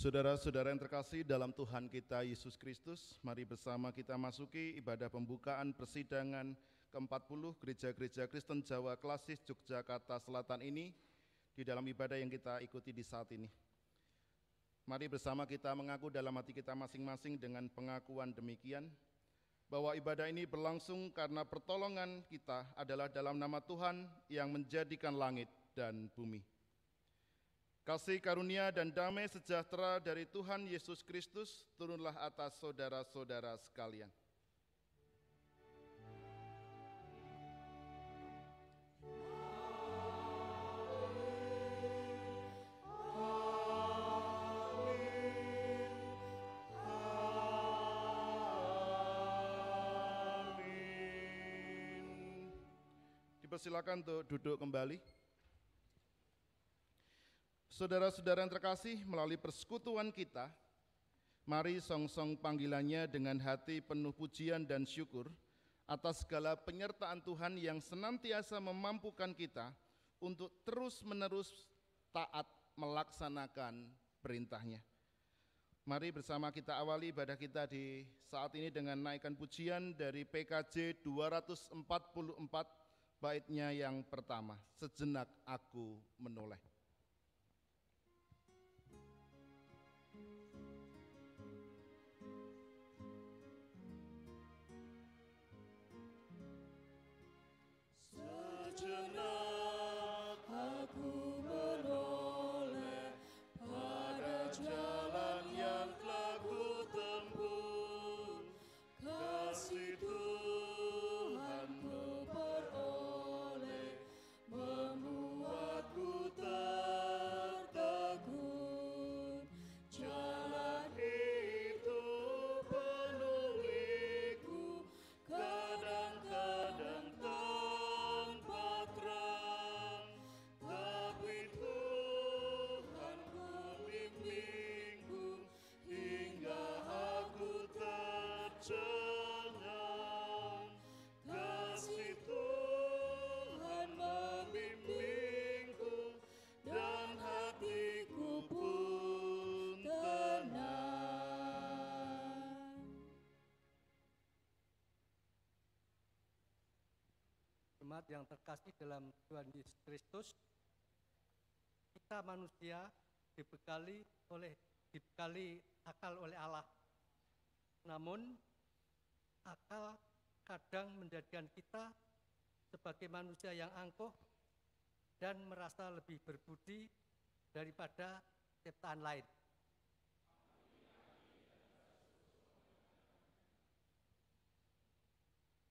Saudara-saudara yang terkasih dalam Tuhan kita Yesus Kristus, mari bersama kita masuki ibadah pembukaan persidangan ke-40 Gereja-Gereja Kristen Jawa Klasis Yogyakarta Selatan ini di dalam ibadah yang kita ikuti di saat ini. Mari bersama kita mengaku dalam hati kita masing-masing dengan pengakuan demikian, bahwa ibadah ini berlangsung karena pertolongan kita adalah dalam nama Tuhan yang menjadikan langit dan bumi. Kasih karunia dan damai sejahtera dari Tuhan Yesus Kristus turunlah atas saudara-saudara sekalian. Dipersilakan untuk duduk kembali. Saudara-saudara yang terkasih, melalui persekutuan kita, mari song-song panggilannya dengan hati penuh pujian dan syukur atas segala penyertaan Tuhan yang senantiasa memampukan kita untuk terus-menerus taat melaksanakan perintahnya. Mari bersama kita awali ibadah kita di saat ini dengan naikkan pujian dari PKJ 244, baitnya yang pertama, Sejenak Aku Menoleh. Sejenak aku menoleh pada jalan yang telah ku tempuh, kasih Tuhanku beroleh membuatku tertegun. Jalan itu penuh liku, kadang-kadang yang terkasih dalam Tuhan Yesus Kristus, kita manusia dibekali akal oleh Allah. Namun akal kadang menjadikan kita sebagai manusia yang angkuh dan merasa lebih berbudi daripada ciptaan lain.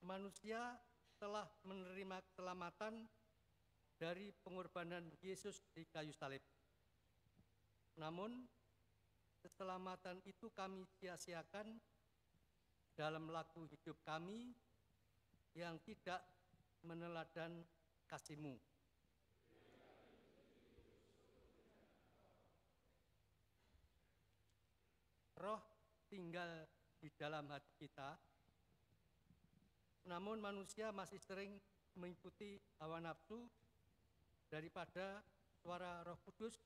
Manusia telah menerima keselamatan dari pengorbanan Yesus di kayu salib. Namun, keselamatan itu kami sia-siakan dalam laku hidup kami yang tidak meneladan kasih-Mu. Roh tinggal di dalam hati kita, namun manusia masih sering mengikuti hawa nafsu daripada suara Roh Kudus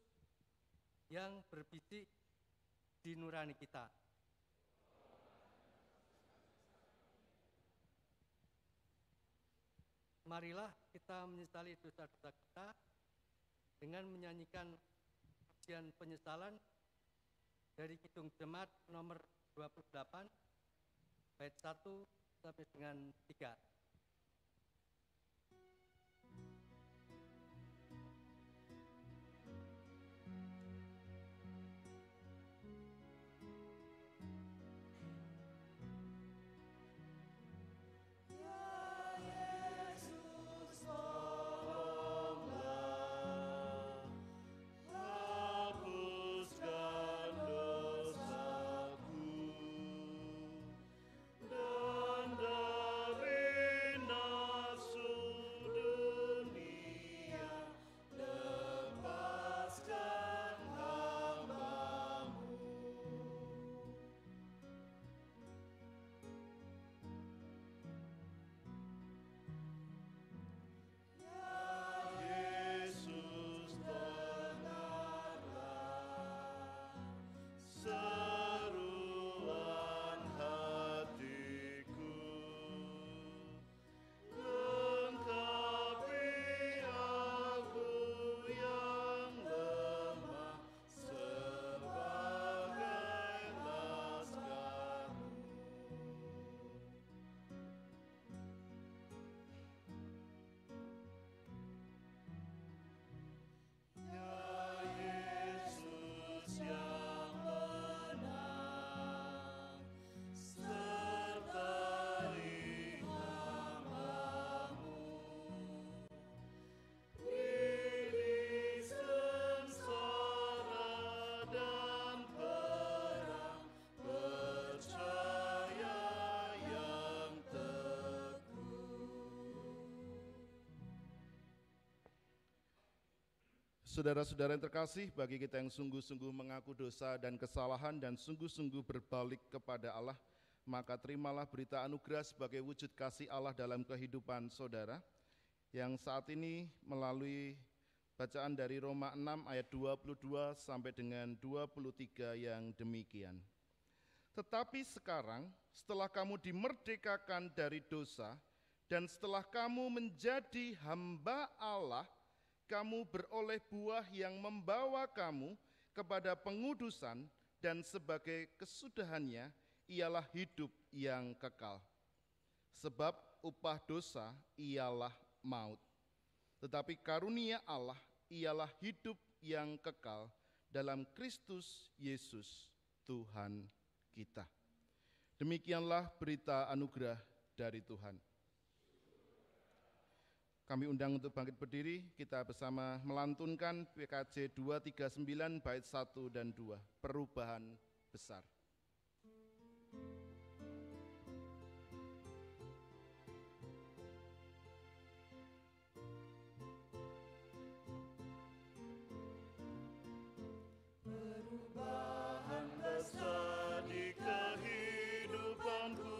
yang berbisik di nurani kita. Marilah kita menyesali dosa-dosa kita dengan menyanyikan pujian penyesalan dari Kidung Jemaat nomor 28 bait 1 sampai dengan 3. dan dari Saudara-saudara yang terkasih, bagi kita yang sungguh-sungguh mengaku dosa dan kesalahan dan sungguh-sungguh berbalik kepada Allah, maka terimalah berita anugerah sebagai wujud kasih Allah dalam kehidupan saudara, yang saat ini melalui bacaan dari Roma 6 ayat 22 sampai dengan 23 yang demikian. Tetapi sekarang, setelah kamu dimerdekakan dari dosa, dan setelah kamu menjadi hamba Allah, kamu beroleh buah yang membawa kamu kepada pengudusan, dan sebagai kesudahannya ialah hidup yang kekal. Sebab upah dosa ialah maut, tetapi karunia Allah ialah hidup yang kekal dalam Kristus Yesus Tuhan kita. Demikianlah berita anugerah dari Tuhan. Kami undang untuk bangkit berdiri, kita bersama melantunkan PKJ 239 bait 1 dan 2, perubahan besar. Perubahan besar di kehidupanku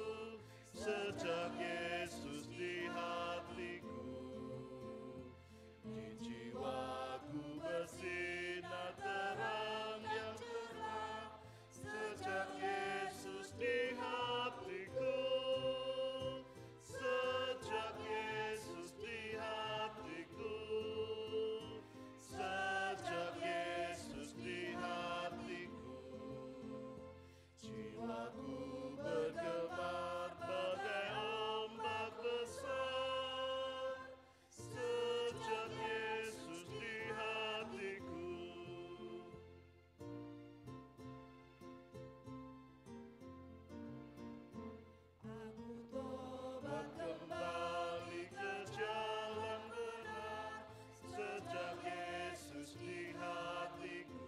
sejak Yesus di hatiku. Di jiwaku bersinar terang yang cerah sejak Yesus di hatiku. Sejak Yesus di hatiku. Sejak Yesus di hatiku. Jiwaku bergemar bagai ombak besar sejak Yesus di hatiku. Aku tobat kembali ke jalan benar sejak Yesus di hatiku.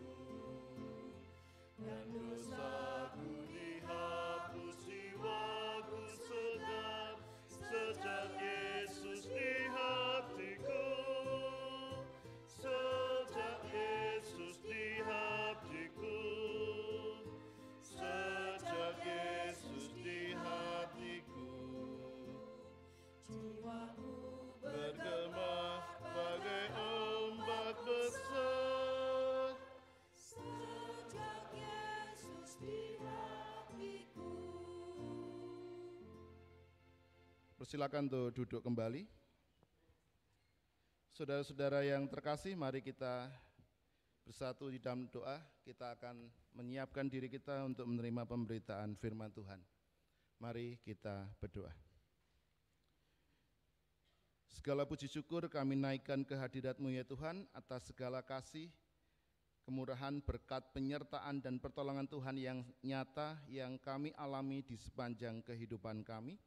Dan dosaku dihapus, jiwaku segar sejak Yesus di hatiku. Sejak Yesus di hatiku. Sejak Yesus di hatiku. Jiwaku bergema bagai ombak besar sejak Yesus di hatiku. Persilakan untuk duduk kembali. Saudara-saudara yang terkasih, mari kita bersatu di dalam doa. Kita akan menyiapkan diri kita untuk menerima pemberitaan firman Tuhan. Mari kita berdoa. Segala puji syukur kami naikkan ke hadirat-Mu ya Tuhan, atas segala kasih, kemurahan, berkat, penyertaan, dan pertolongan Tuhan yang nyata yang kami alami di sepanjang kehidupan kami.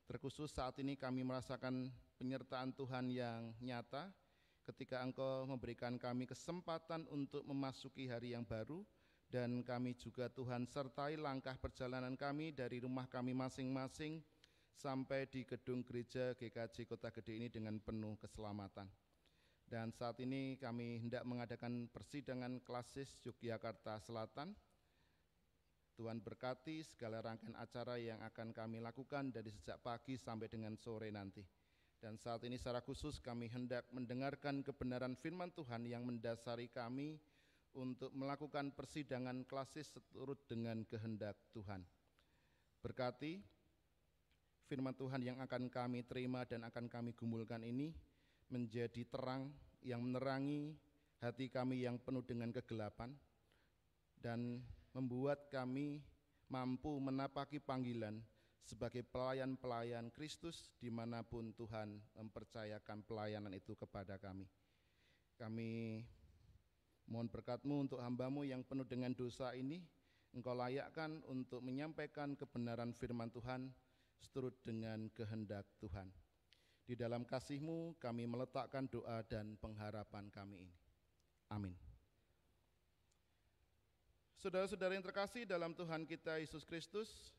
Terkhusus saat ini kami merasakan penyertaan Tuhan yang nyata ketika Engkau memberikan kami kesempatan untuk memasuki hari yang baru, dan kami juga Tuhan sertai langkah perjalanan kami dari rumah kami masing-masing sampai di gedung gereja GKJ Kota Gede ini dengan penuh keselamatan. Dan saat ini kami hendak mengadakan persidangan klasis Yogyakarta Selatan. Tuhan berkati segala rangkaian acara yang akan kami lakukan dari sejak pagi sampai dengan sore nanti. Dan saat ini secara khusus kami hendak mendengarkan kebenaran firman Tuhan yang mendasari kami untuk melakukan persidangan klasis seturut dengan kehendak Tuhan. Berkati firman Tuhan yang akan kami terima dan akan kami gumulkan ini menjadi terang yang menerangi hati kami yang penuh dengan kegelapan, dan membuat kami mampu menapaki panggilan sebagai pelayan-pelayan Kristus dimanapun Tuhan mempercayakan pelayanan itu kepada kami. Kami mohon berkat-Mu untuk hamba-Mu yang penuh dengan dosa ini, Engkau layakkan untuk menyampaikan kebenaran firman Tuhan seturut dengan kehendak Tuhan. Di dalam kasih-Mu kami meletakkan doa dan pengharapan kami ini. Amin. Saudara-saudara yang terkasih dalam Tuhan kita Yesus Kristus,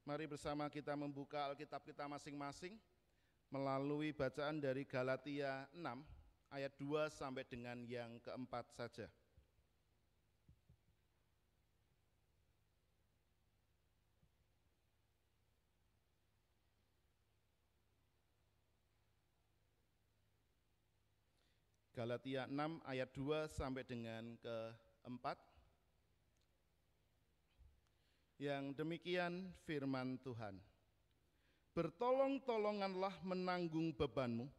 mari bersama kita membuka Alkitab kita masing-masing melalui bacaan dari Galatia 6 ayat 2 sampai dengan yang keempat saja. Galatia 6 ayat 2 sampai dengan keempat. Yang demikian firman Tuhan. Bertolong-tolonganlah menanggung bebanmu,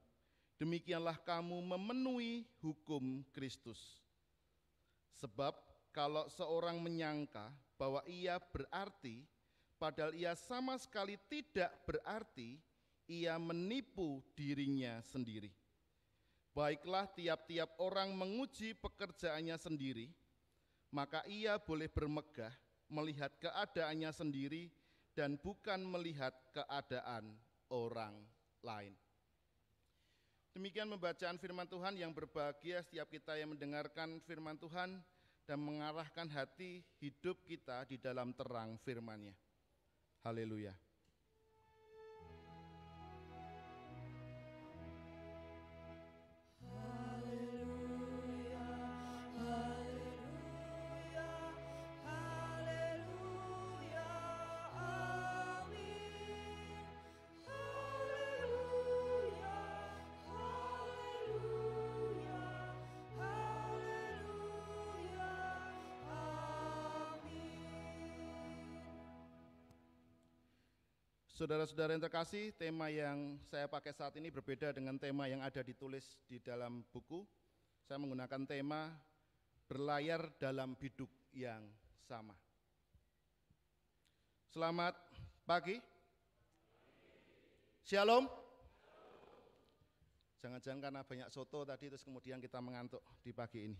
demikianlah kamu memenuhi hukum Kristus. Sebab kalau seorang menyangka bahwa ia berarti, padahal ia sama sekali tidak berarti, ia menipu dirinya sendiri. Baiklah tiap-tiap orang menguji pekerjaannya sendiri, maka ia boleh bermegah melihat keadaannya sendiri dan bukan melihat keadaan orang lain. Demikian pembacaan firman Tuhan. Yang berbahagia setiap kita yang mendengarkan firman Tuhan dan mengarahkan hati hidup kita di dalam terang firman-Nya. Haleluya. Saudara-saudara yang terkasih, tema yang saya pakai saat ini berbeda dengan tema yang ada ditulis di dalam buku. Saya menggunakan tema berlayar dalam biduk yang sama. Selamat pagi. Shalom. Jangan-jangan karena banyak soto tadi terus kemudian kita mengantuk di pagi ini.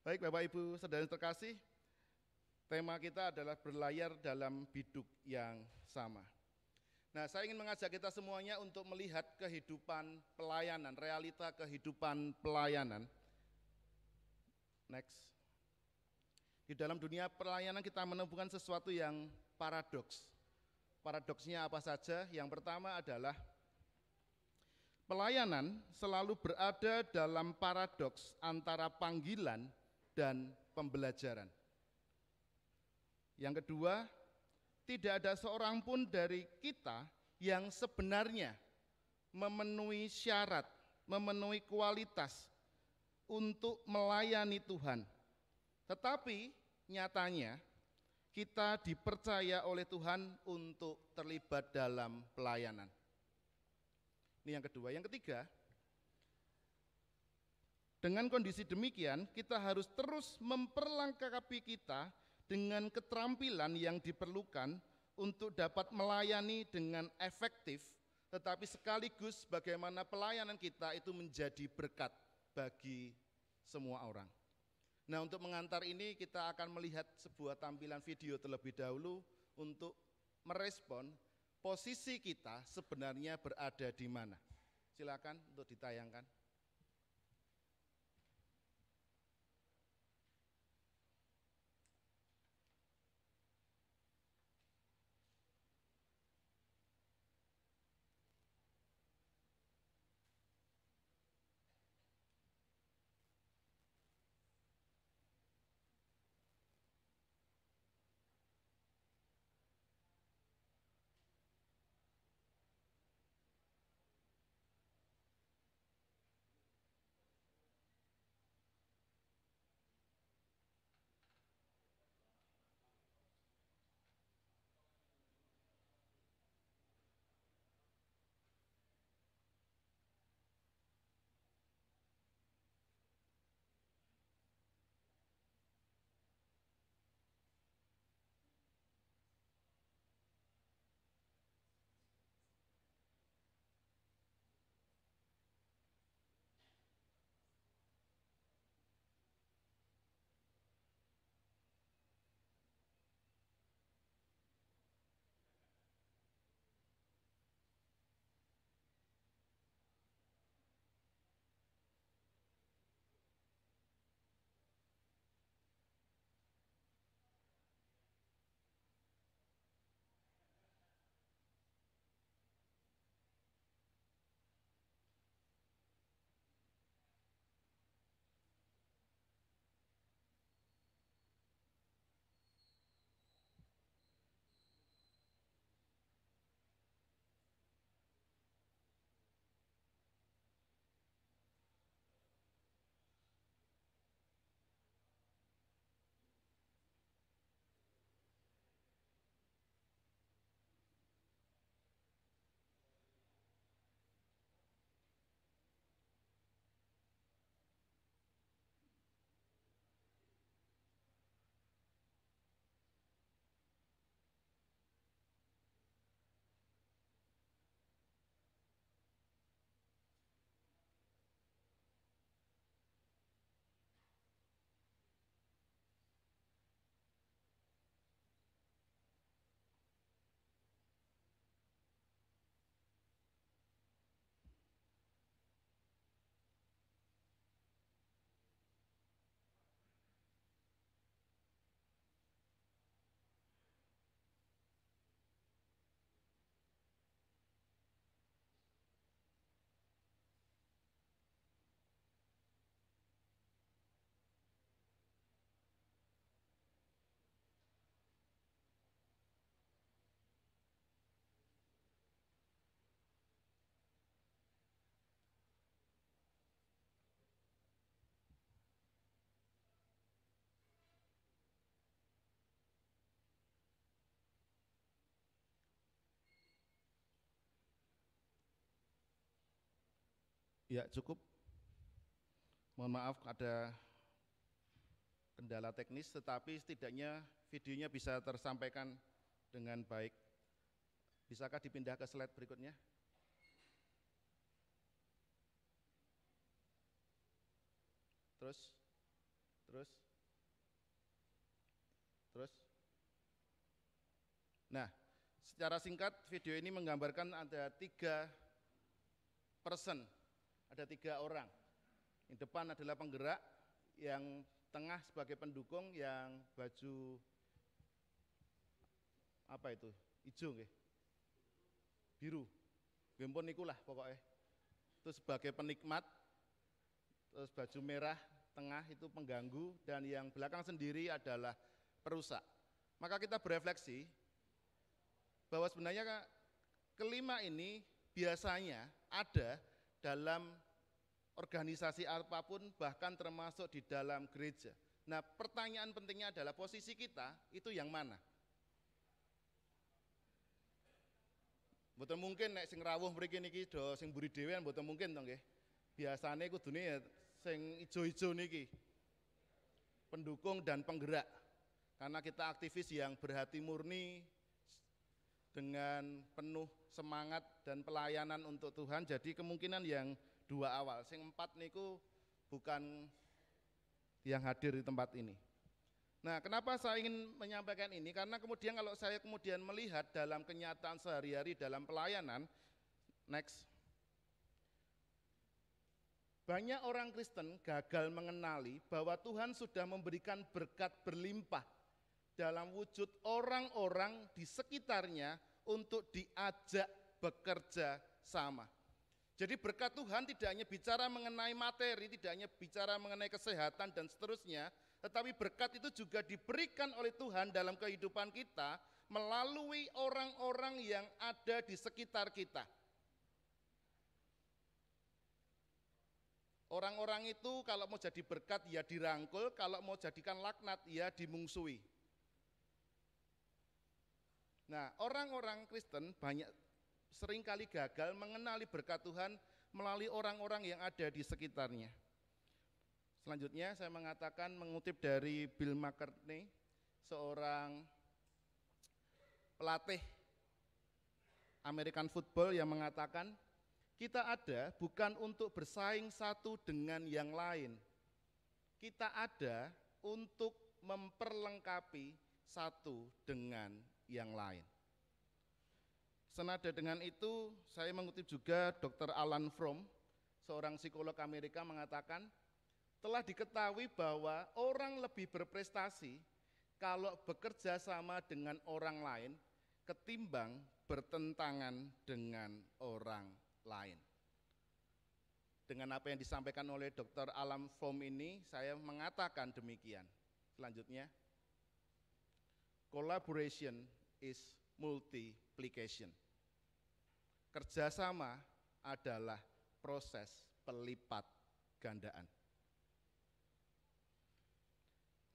Baik Bapak Ibu, saudara yang terkasih, tema kita adalah berlayar dalam biduk yang sama. Nah, saya ingin mengajak kita semuanya untuk melihat kehidupan pelayanan, realita kehidupan pelayanan. Next. Di dalam dunia pelayanan kita menemukan sesuatu yang paradoks. Paradoksnya apa saja? Yang pertama adalah pelayanan selalu berada dalam paradoks antara panggilan dan pembelajaran. Yang kedua, tidak ada seorang pun dari kita yang sebenarnya memenuhi syarat, memenuhi kualitas untuk melayani Tuhan. Tetapi nyatanya kita dipercaya oleh Tuhan untuk terlibat dalam pelayanan. Ini yang kedua. Yang ketiga, dengan kondisi demikian kita harus terus memperlengkapi kita dengan keterampilan yang diperlukan untuk dapat melayani dengan efektif, tetapi sekaligus bagaimana pelayanan kita itu menjadi berkat bagi semua orang. Nah, untuk mengantar ini kita akan melihat sebuah tampilan video terlebih dahulu untuk merespon posisi kita sebenarnya berada di mana. Silakan untuk ditayangkan. Ya, cukup. Mohon maaf ada kendala teknis, tetapi setidaknya videonya bisa tersampaikan dengan baik. Bisakah dipindah ke slide berikutnya? Terus. Nah, secara singkat video ini menggambarkan ada 3 person, ada 3 orang. Yang depan adalah penggerak, yang tengah sebagai pendukung, yang baju apa itu? Hijau nggih. Biru. Nggih pun niku lah pokoknya. Terus sebagai penikmat, terus baju merah tengah itu pengganggu, dan yang belakang sendiri adalah perusak. Maka kita berefleksi bahwa sebenarnya kelima ini biasanya ada dalam organisasi apapun, bahkan termasuk di dalam gereja. Nah, pertanyaan pentingnya adalah posisi kita itu yang mana? Mboten mungkin nek sing rawuh mriki niki do sing mburi dhewean mboten mungkin to nggih. Biasane kudune ya sing ijo-ijo niki. Pendukung dan penggerak. Karena kita aktivis yang berhati murni dengan penuh semangat dan pelayanan untuk Tuhan, jadi kemungkinan yang 2 awal. Sing 4 niku bukan yang hadir di tempat ini. Nah, kenapa saya ingin menyampaikan ini? Karena kemudian kalau saya kemudian melihat dalam kenyataan sehari-hari dalam pelayanan, next. Banyak orang Kristen gagal mengenali bahwa Tuhan sudah memberikan berkat berlimpah dalam wujud orang-orang di sekitarnya untuk diajak bekerja sama. Jadi berkat Tuhan tidak hanya bicara mengenai materi, tidak hanya bicara mengenai kesehatan dan seterusnya, tetapi berkat itu juga diberikan oleh Tuhan dalam kehidupan kita melalui orang-orang yang ada di sekitar kita. Orang-orang itu kalau mau jadi berkat ya dirangkul, kalau mau jadikan laknat ya dimungsuhi. Nah, orang-orang Kristen seringkali gagal mengenali berkat Tuhan melalui orang-orang yang ada di sekitarnya. Selanjutnya saya mengutip dari Bill McCartney, seorang pelatih American football yang mengatakan, kita ada bukan untuk bersaing satu dengan yang lain. Kita ada untuk memperlengkapi satu dengan yang lain. Senada dengan itu, saya mengutip juga Dr. Alan Fromm, seorang psikolog Amerika mengatakan, telah diketahui bahwa orang lebih berprestasi kalau bekerja sama dengan orang lain ketimbang bertentangan dengan orang lain. Dengan apa yang disampaikan oleh Dr. Alan Fromm ini, saya mengatakan demikian. Selanjutnya, collaboration is multiplication. Kerjasama adalah proses pelipat gandaan.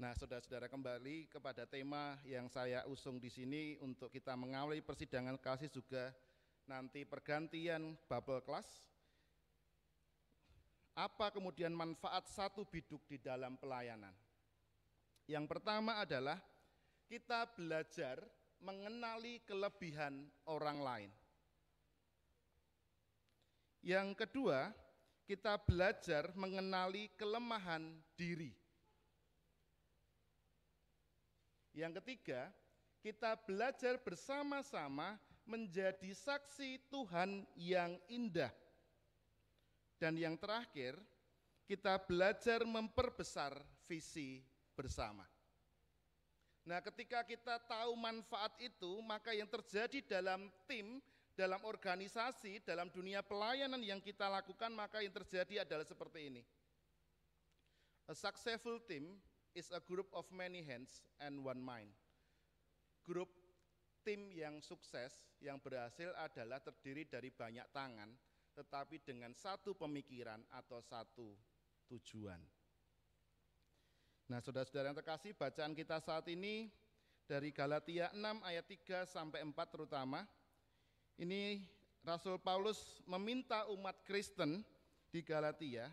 Nah, saudara-saudara, kembali kepada tema yang saya usung di sini untuk kita mengawali persidangan kasih juga nanti pergantian bubble class. Apa kemudian manfaat satu biduk di dalam pelayanan? Yang pertama adalah kita belajar mengenali kelebihan orang lain. Yang kedua, kita belajar mengenali kelemahan diri. Yang ketiga, kita belajar bersama-sama menjadi saksi Tuhan yang indah. Dan yang terakhir, kita belajar memperbesar visi bersama. Nah, ketika kita tahu manfaat itu, maka yang terjadi dalam tim, dalam organisasi, dalam dunia pelayanan yang kita lakukan, maka yang terjadi adalah seperti ini. A successful team is a group of many hands and one mind. Grup tim yang sukses, yang berhasil adalah terdiri dari banyak tangan, tetapi dengan satu pemikiran atau satu tujuan. Nah, saudara-saudara yang terkasih, bacaan kita saat ini dari Galatia 6 ayat 3 sampai 4 terutama. Ini Rasul Paulus meminta umat Kristen di Galatia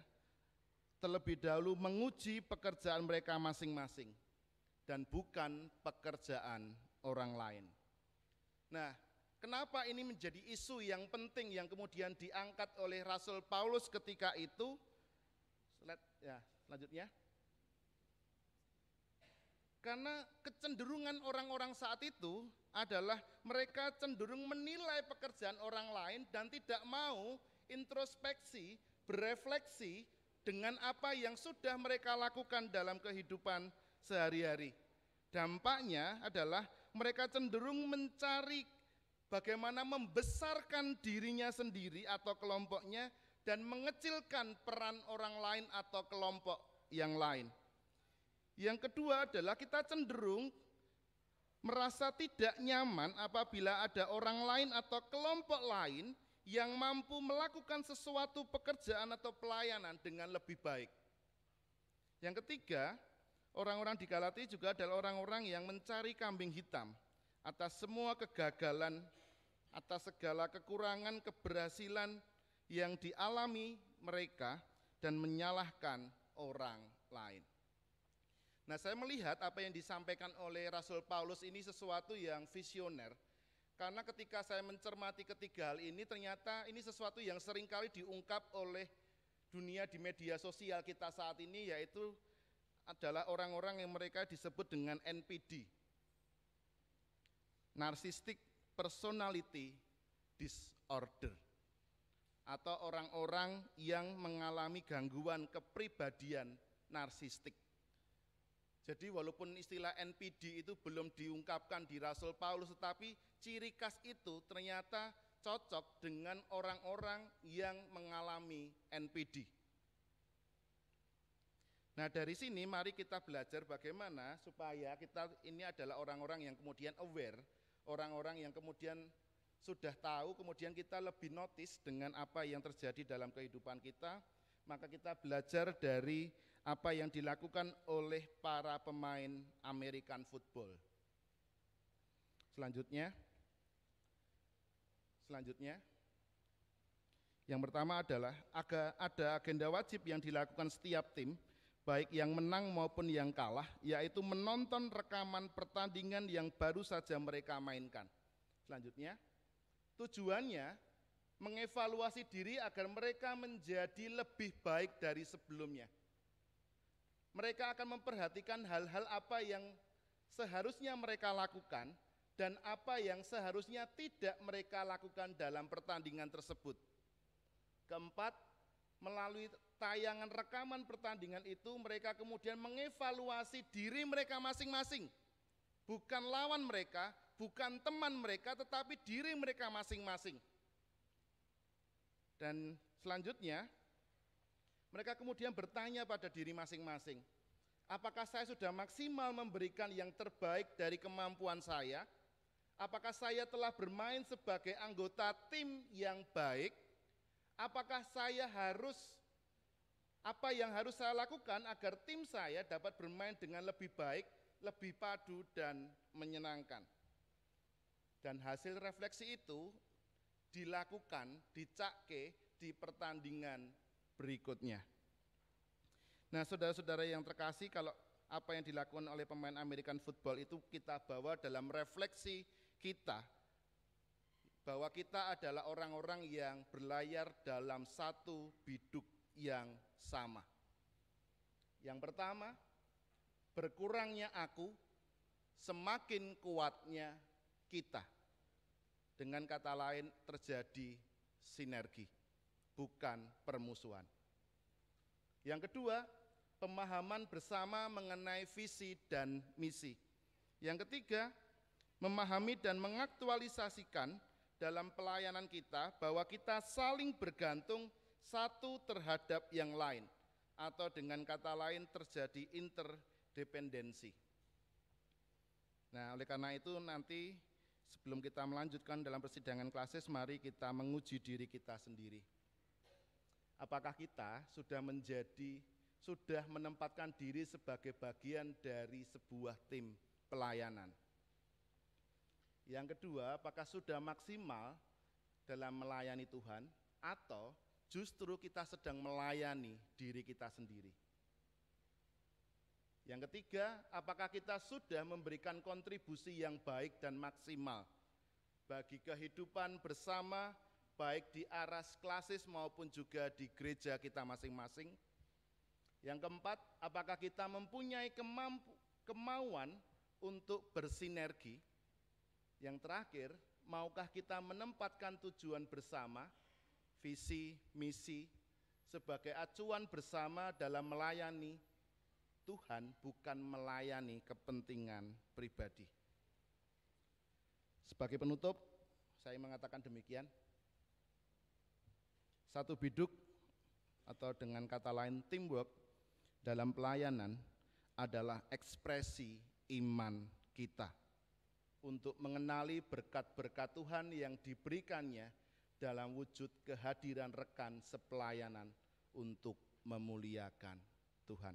terlebih dahulu menguji pekerjaan mereka masing-masing dan bukan pekerjaan orang lain. Nah, kenapa ini menjadi isu yang penting yang kemudian diangkat oleh Rasul Paulus ketika itu? Selanjutnya. Karena kecenderungan orang-orang saat itu adalah mereka cenderung menilai pekerjaan orang lain dan tidak mau introspeksi, berefleksi dengan apa yang sudah mereka lakukan dalam kehidupan sehari-hari. Dampaknya adalah mereka cenderung mencari bagaimana membesarkan dirinya sendiri atau kelompoknya dan mengecilkan peran orang lain atau kelompok yang lain. Yang kedua adalah kita cenderung merasa tidak nyaman apabila ada orang lain atau kelompok lain yang mampu melakukan sesuatu pekerjaan atau pelayanan dengan lebih baik. Yang ketiga, orang-orang di Galatia juga adalah orang-orang yang mencari kambing hitam atas semua kegagalan, atas segala kekurangan keberhasilan yang dialami mereka dan menyalahkan orang lain. Nah, saya melihat apa yang disampaikan oleh Rasul Paulus ini sesuatu yang visioner, karena ketika saya mencermati ketiga hal ini, ternyata ini sesuatu yang seringkali diungkap oleh dunia di media sosial kita saat ini, yaitu adalah orang-orang yang mereka disebut dengan NPD, Narcissistic Personality Disorder, atau orang-orang yang mengalami gangguan kepribadian narsistik. Jadi walaupun istilah NPD itu belum diungkapkan di Rasul Paulus, tetapi ciri khas itu ternyata cocok dengan orang-orang yang mengalami NPD. Nah, dari sini mari kita belajar bagaimana supaya kita ini adalah orang-orang yang kemudian aware, orang-orang yang kemudian sudah tahu, kemudian kita lebih notice dengan apa yang terjadi dalam kehidupan kita. Maka kita belajar dari apa yang dilakukan oleh para pemain American football. Selanjutnya, yang pertama adalah ada agenda wajib yang dilakukan setiap tim, baik yang menang maupun yang kalah, yaitu menonton rekaman pertandingan yang baru saja mereka mainkan. Selanjutnya, tujuannya mengevaluasi diri agar mereka menjadi lebih baik dari sebelumnya. Mereka akan memperhatikan hal-hal apa yang seharusnya mereka lakukan dan apa yang seharusnya tidak mereka lakukan dalam pertandingan tersebut. Keempat, melalui tayangan rekaman pertandingan itu mereka kemudian mengevaluasi diri mereka masing-masing. Bukan lawan mereka, bukan teman mereka, tetapi diri mereka masing-masing. Dan selanjutnya, mereka kemudian bertanya pada diri masing-masing, apakah saya sudah maksimal memberikan yang terbaik dari kemampuan saya? Apakah saya telah bermain sebagai anggota tim yang baik? Apakah apa yang harus saya lakukan agar tim saya dapat bermain dengan lebih baik, lebih padu dan menyenangkan? Dan hasil refleksi itu dilakukan, dicakke di pertandingan berikutnya. Nah, saudara-saudara yang terkasih, kalau apa yang dilakukan oleh pemain American football itu kita bawa dalam refleksi kita, bahwa kita adalah orang-orang yang berlayar dalam satu biduk yang sama. Yang pertama, berkurangnya aku, semakin kuatnya kita. Dengan kata lain, terjadi sinergi, bukan permusuhan. Yang kedua, pemahaman bersama mengenai visi dan misi. Yang ketiga, memahami dan mengaktualisasikan dalam pelayanan kita bahwa kita saling bergantung satu terhadap yang lain, atau dengan kata lain terjadi interdependensi. Nah, oleh karena itu nanti sebelum kita melanjutkan dalam persidangan klasis, mari kita menguji diri kita sendiri. Apakah kita sudah menempatkan diri sebagai bagian dari sebuah tim pelayanan? Yang kedua, apakah sudah maksimal dalam melayani Tuhan, atau justru kita sedang melayani diri kita sendiri. Yang ketiga, apakah kita sudah memberikan kontribusi yang baik dan maksimal bagi kehidupan bersama, baik di aras klasis maupun juga di gereja kita masing-masing. Yang keempat, apakah kita mempunyai kemauan untuk bersinergi. Yang terakhir, maukah kita menempatkan tujuan bersama, visi, misi, sebagai acuan bersama dalam melayani Tuhan, bukan melayani kepentingan pribadi. Sebagai penutup, saya mengatakan demikian. Satu biduk atau dengan kata lain teamwork dalam pelayanan adalah ekspresi iman kita untuk mengenali berkat-berkat Tuhan yang diberikannya dalam wujud kehadiran rekan sepelayanan untuk memuliakan Tuhan.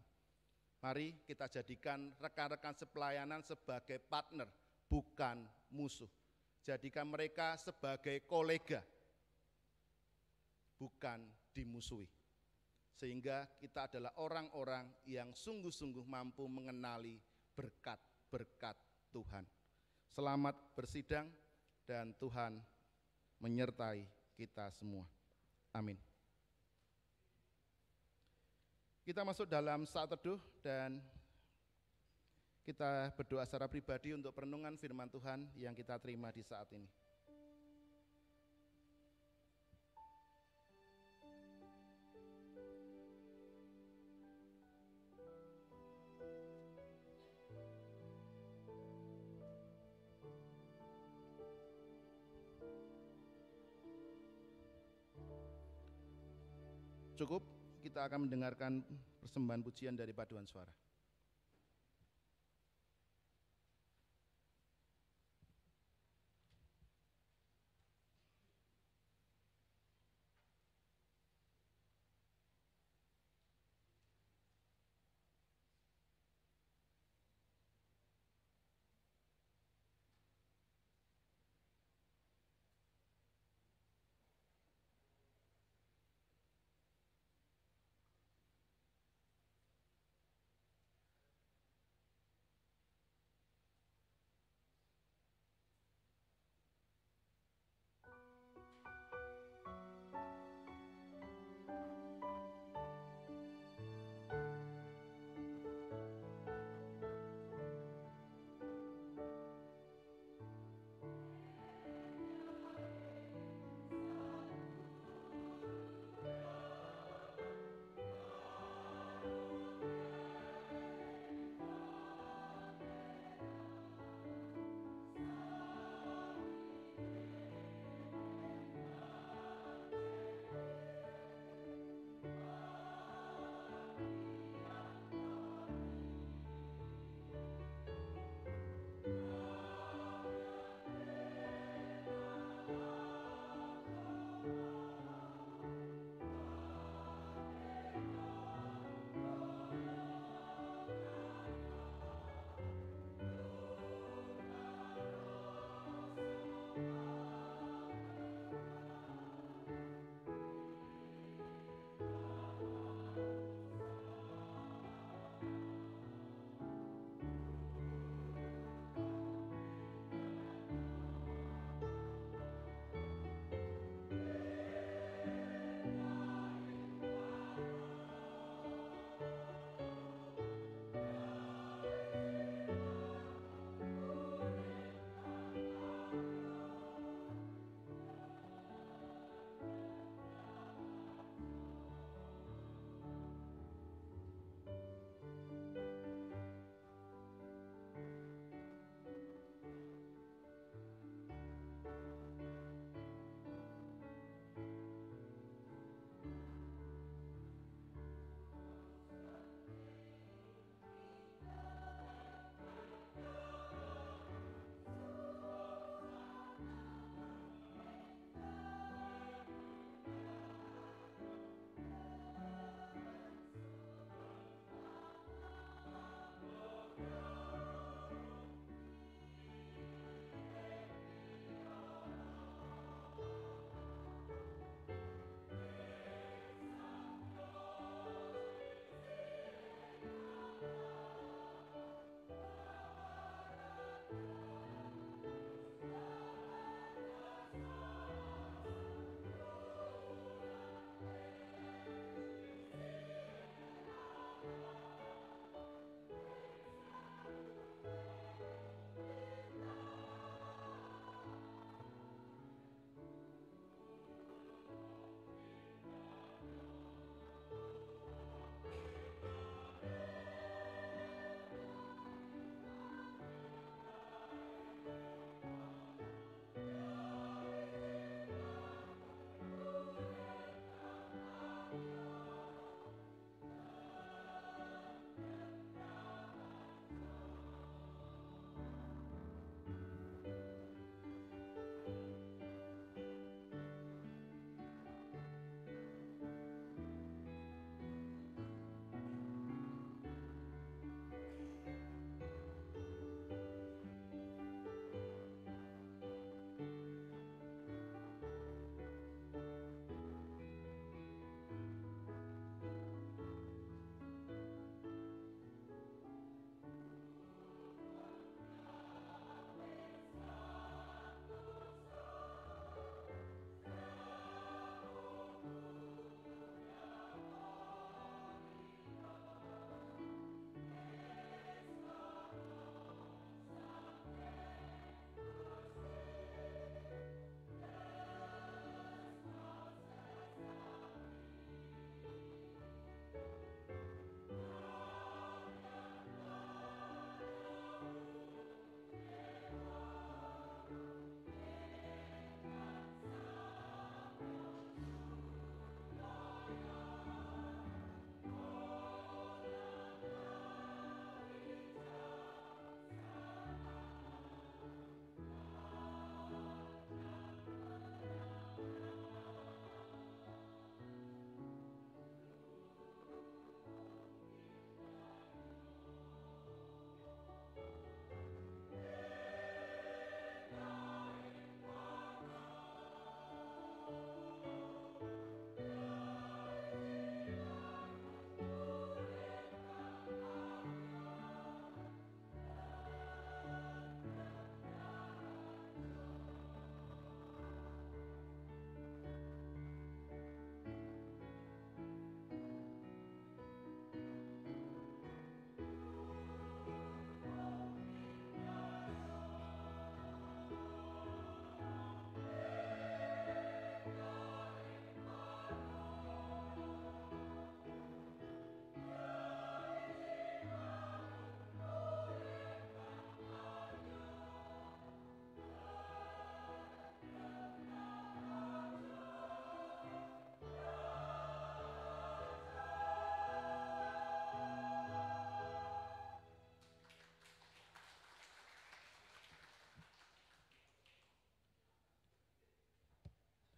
Mari kita jadikan rekan-rekan sepelayanan sebagai partner, bukan musuh. Jadikan mereka sebagai kolega, bukan dimusuhi. Sehingga kita adalah orang-orang yang sungguh-sungguh mampu mengenali berkat-berkat Tuhan. Selamat bersidang dan Tuhan menyertai kita semua. Amin. Kita masuk dalam saat teduh dan kita berdoa secara pribadi untuk perenungan firman Tuhan yang kita terima di saat ini. Cukup, kita akan mendengarkan persembahan pujian dari paduan suara.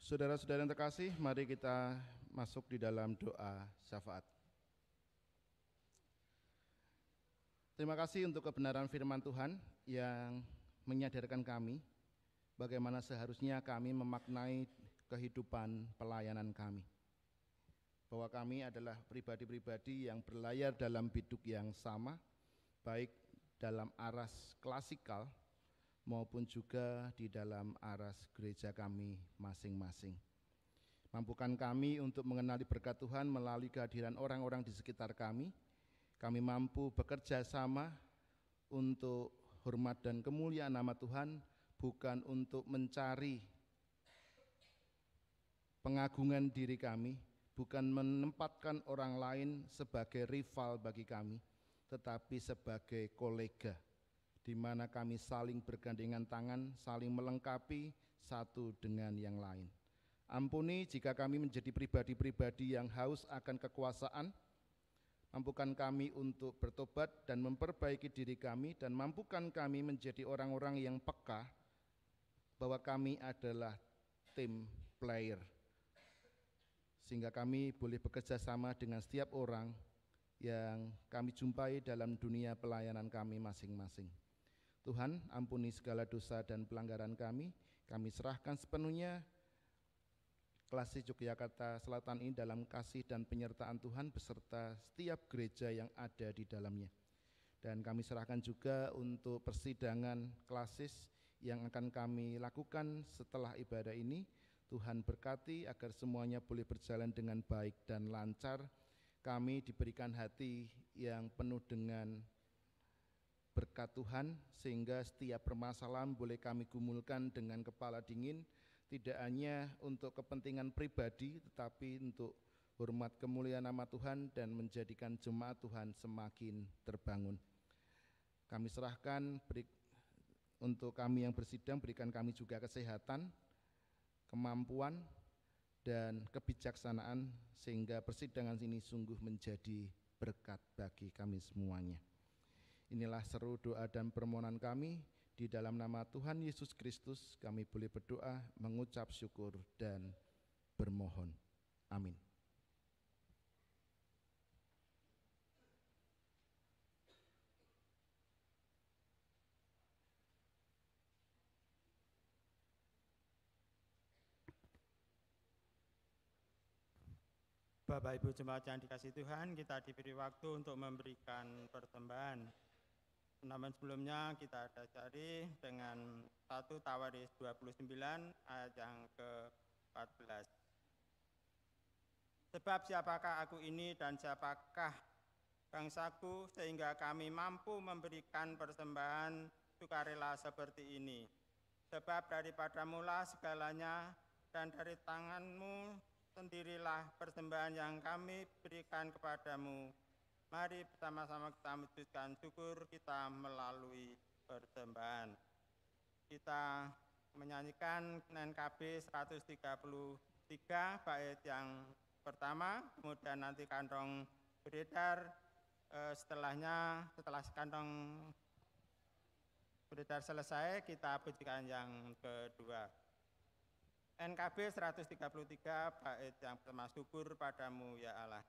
Saudara-saudara yang terkasih, mari kita masuk di dalam doa syafaat. Terima kasih untuk kebenaran firman Tuhan yang menyadarkan kami bagaimana seharusnya kami memaknai kehidupan pelayanan kami. Bahwa kami adalah pribadi-pribadi yang berlayar dalam biduk yang sama, baik dalam aras klasikal maupun juga di dalam aras gereja kami masing-masing. Mampukan kami untuk mengenali berkat Tuhan melalui kehadiran orang-orang di sekitar kami. Kami mampu bekerja sama untuk hormat dan kemuliaan nama Tuhan, bukan untuk mencari pengagungan diri kami, bukan menempatkan orang lain sebagai rival bagi kami, tetapi sebagai kolega, di mana kami saling bergandengan tangan, saling melengkapi satu dengan yang lain. Ampuni jika kami menjadi pribadi-pribadi yang haus akan kekuasaan. Mampukan kami untuk bertobat dan memperbaiki diri kami, dan mampukan kami menjadi orang-orang yang peka bahwa kami adalah tim player, sehingga kami boleh bekerja sama dengan setiap orang yang kami jumpai dalam dunia pelayanan kami masing-masing. Tuhan, ampuni segala dosa dan pelanggaran kami serahkan sepenuhnya Klasis Yogyakarta Selatan ini dalam kasih dan penyertaan Tuhan beserta setiap gereja yang ada di dalamnya. Dan kami serahkan juga untuk persidangan klasis yang akan kami lakukan setelah ibadah ini. Tuhan berkati agar semuanya boleh berjalan dengan baik dan lancar. Kami diberikan hati yang penuh dengan berkat Tuhan, sehingga setiap permasalahan boleh kami gumulkan dengan kepala dingin, tidak hanya untuk kepentingan pribadi, tetapi untuk hormat kemuliaan nama Tuhan dan menjadikan jemaat Tuhan semakin terbangun. Kami serahkan untuk kami yang bersidang, berikan kami juga kesehatan, kemampuan, dan kebijaksanaan, sehingga persidangan ini sungguh menjadi berkat bagi kami semuanya. Inilah seru doa dan permohonan kami. Di dalam nama Tuhan Yesus Kristus kami boleh berdoa, mengucap syukur dan bermohon. Amin. Bapak Ibu jemaat yang dikasihi Tuhan, kita diberi waktu untuk memberikan persembahan. Namun sebelumnya kita dasari dengan 1 Tawaris 29 ayat yang ke-14. Sebab siapakah aku ini dan siapakah bangsaku sehingga kami mampu memberikan persembahan sukarela seperti ini. Sebab daripadamulah segalanya, dan dari tanganmu sendirilah persembahan yang kami berikan kepadamu. Mari bersama-sama kita mengucapkan syukur kita melalui persembahan. Kita menyanyikan NKB 133 bait yang pertama, kemudian nanti kantong beredar, setelah kantong beredar selesai, kita pujikan yang kedua. NKB 133 bait yang pertama, syukur padamu ya Allah.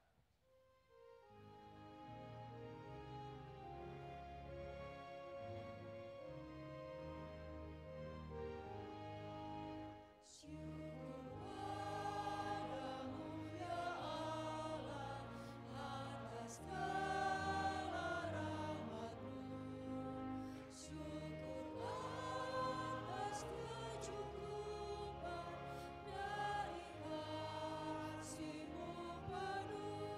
Dari kasih-Mu penuh.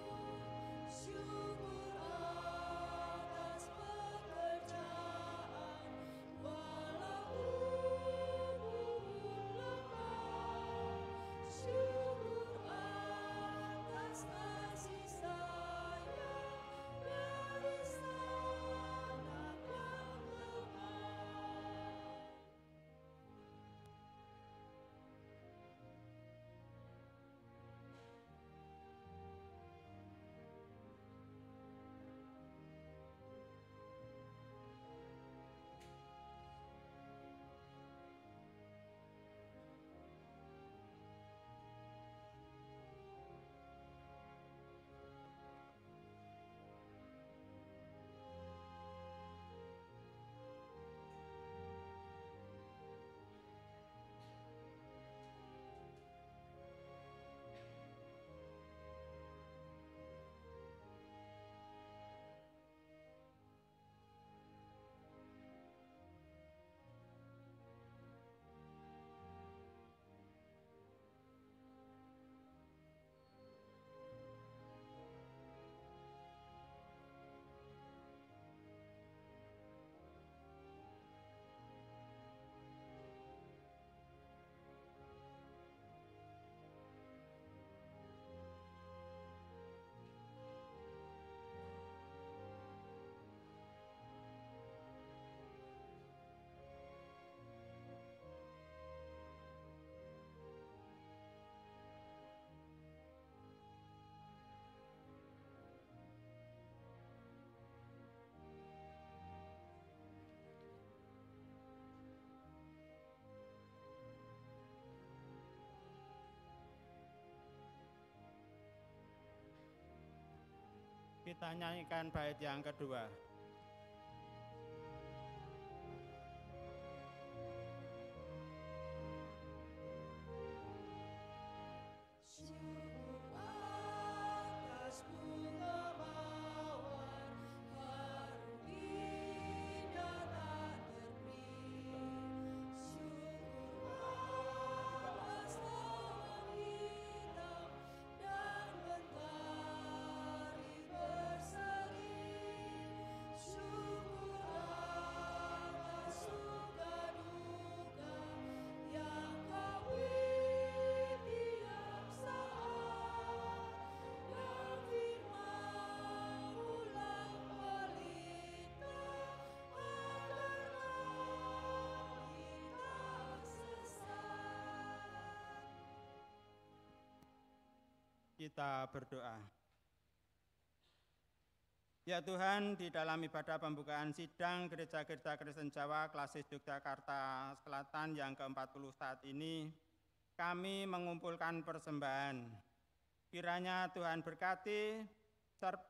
Kita nyanyikan bait yang kedua. Kita berdoa. Ya Tuhan, di dalam ibadah pembukaan sidang Gereja-Gereja Kristen Jawa Klasis Yogyakarta Selatan yang ke-40 saat ini, kami mengumpulkan persembahan. Kiranya Tuhan berkati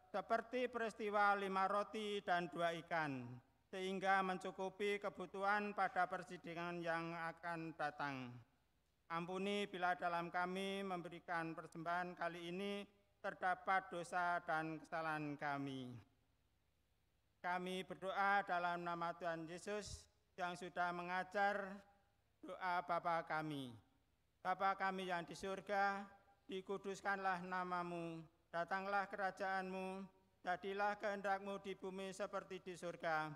seperti peristiwa 5 roti dan 2 ikan, sehingga mencukupi kebutuhan pada persidangan yang akan datang. Ampuni bila dalam kami memberikan persembahan kali ini terdapat dosa dan kesalahan kami. Kami berdoa dalam nama Tuhan Yesus yang sudah mengajar doa Bapa kami. Bapa kami yang di surga, dikuduskanlah namamu, datanglah kerajaanmu, jadilah kehendak-Mu di bumi seperti di surga.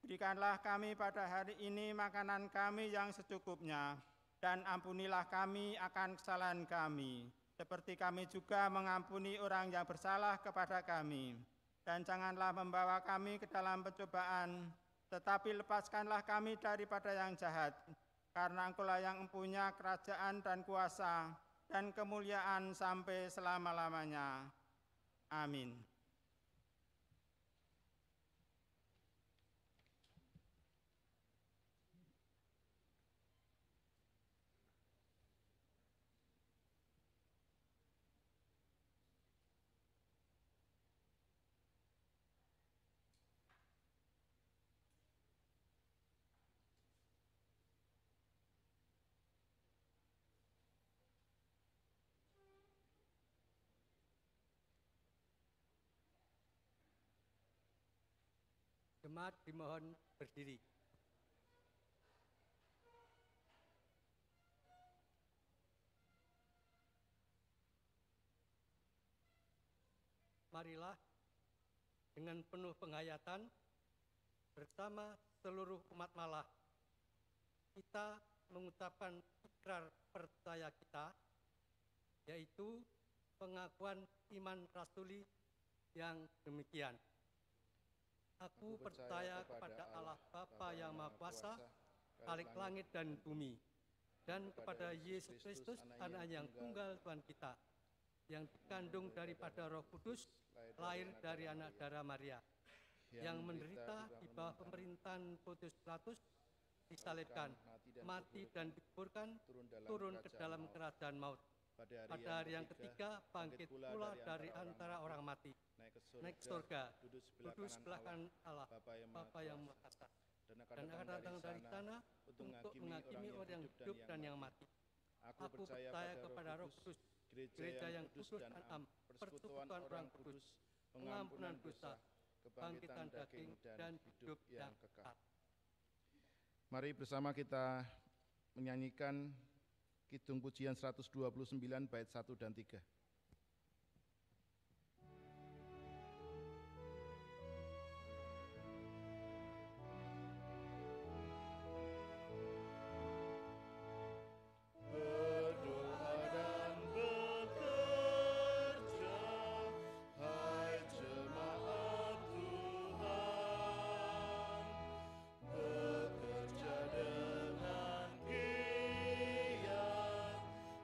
Berikanlah kami pada hari ini makanan kami yang secukupnya, dan ampunilah kami akan kesalahan kami, seperti kami juga mengampuni orang yang bersalah kepada kami. Dan janganlah membawa kami ke dalam pencobaan, tetapi lepaskanlah kami daripada yang jahat, karena Engkau-lah yang mempunyai kerajaan dan kuasa dan kemuliaan sampai selama-lamanya. Amin. Jemaat dimohon berdiri. Marilah dengan penuh penghayatan bersama seluruh umat Malah kita mengucapkan ikrar percaya kita, yaitu pengakuan iman rasuli yang demikian. Aku percaya kepada Allah Bapa yang Maha Kuasa, Khalik langit dan bumi, dan kepada Yesus Kristus, Anak yang tunggal Tuhan kita, yang dikandung daripada Roh Kudus, lahir dari anak darah Maria, yang menderita di bawah pemerintahan Pontius Pilatus, disalibkan, mati dan dikuburkan, turun ke dalam kerajaan maut. Pada hari yang ketiga bangkit pula dari antara orang mati, naik ke surga, duduk sebelah kanan Allah, Bapa yang Maha Kuasa, dan akan datang dari sana untuk menghakimi orang yang hidup dan yang mati. Aku percaya kepada Roh Kudus, gereja yang kudus dan am, persekutuan orang kudus, pengampunan dosa, kebangkitan daging, dan hidup yang kekal. Mari bersama kita menyanyikan Kidung Pujian 129 bait 1 dan 3.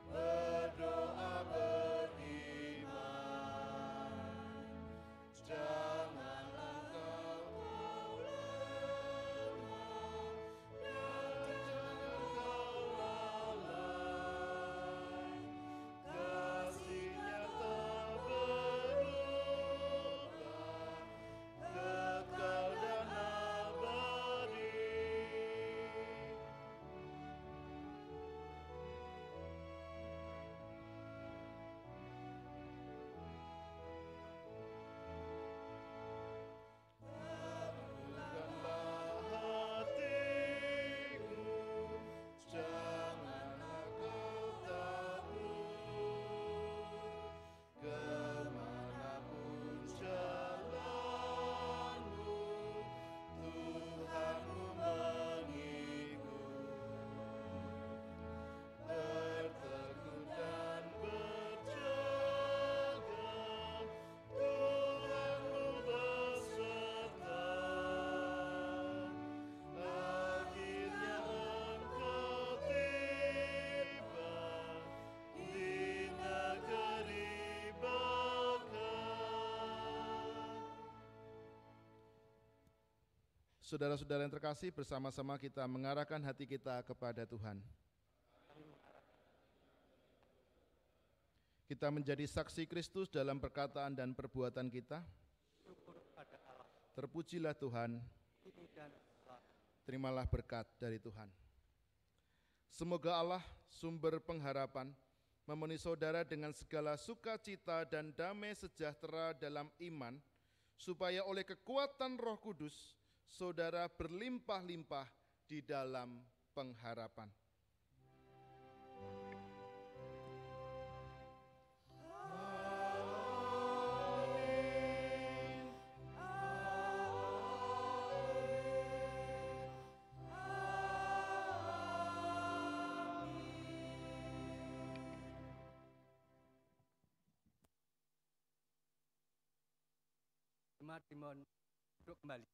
Berdoa Saudara-saudara yang terkasih, bersama-sama kita mengarahkan hati kita kepada Tuhan. Kita menjadi saksi Kristus dalam perkataan dan perbuatan kita. Syukur pada Allah. Terpujilah Tuhan, Kini dan selalu. terimalah berkat dari Tuhan. Semoga Allah, sumber pengharapan, memenuhi saudara dengan segala sukacita dan damai sejahtera dalam iman, supaya oleh kekuatan Roh Kudus, saudara berlimpah-limpah di dalam pengharapan. Jemaat dimohon duduk kembali.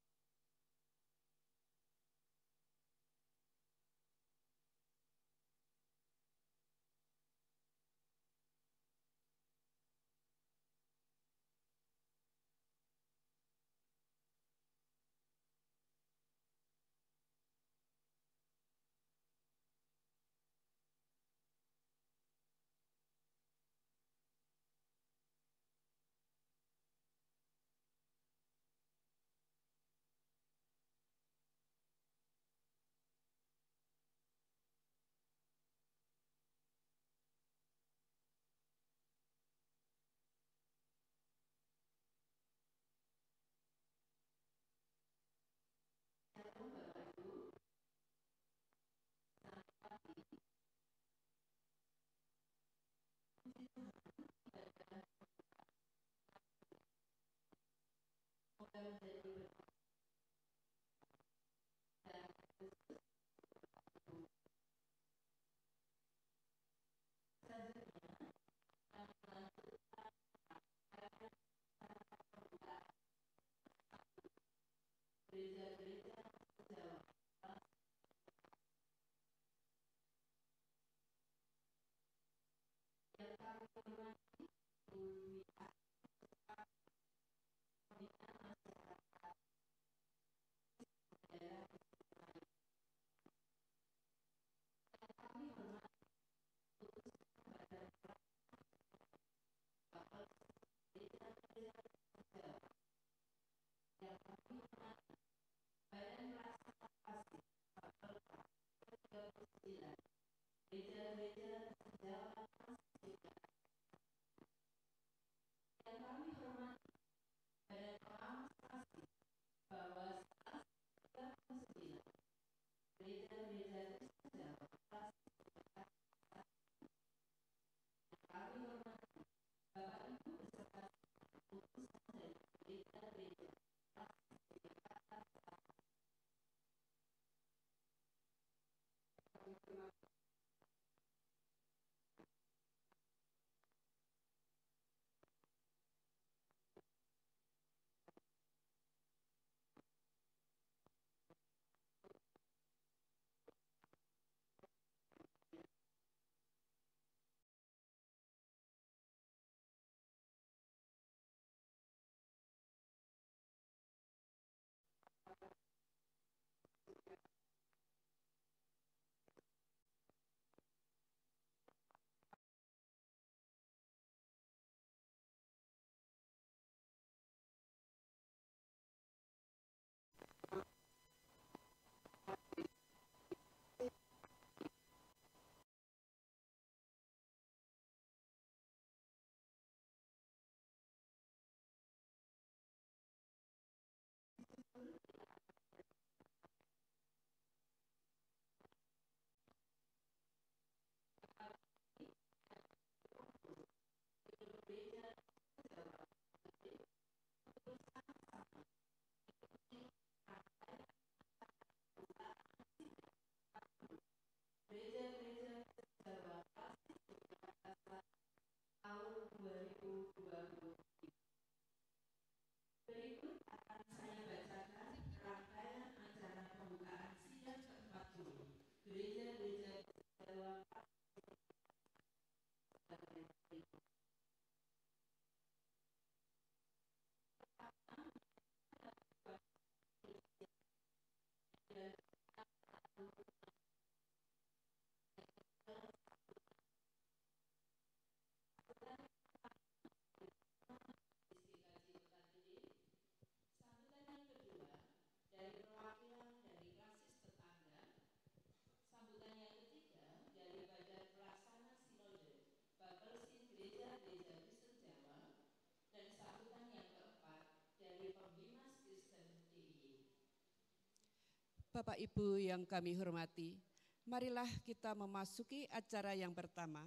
Bapak Ibu yang kami hormati, marilah kita memasuki acara yang pertama,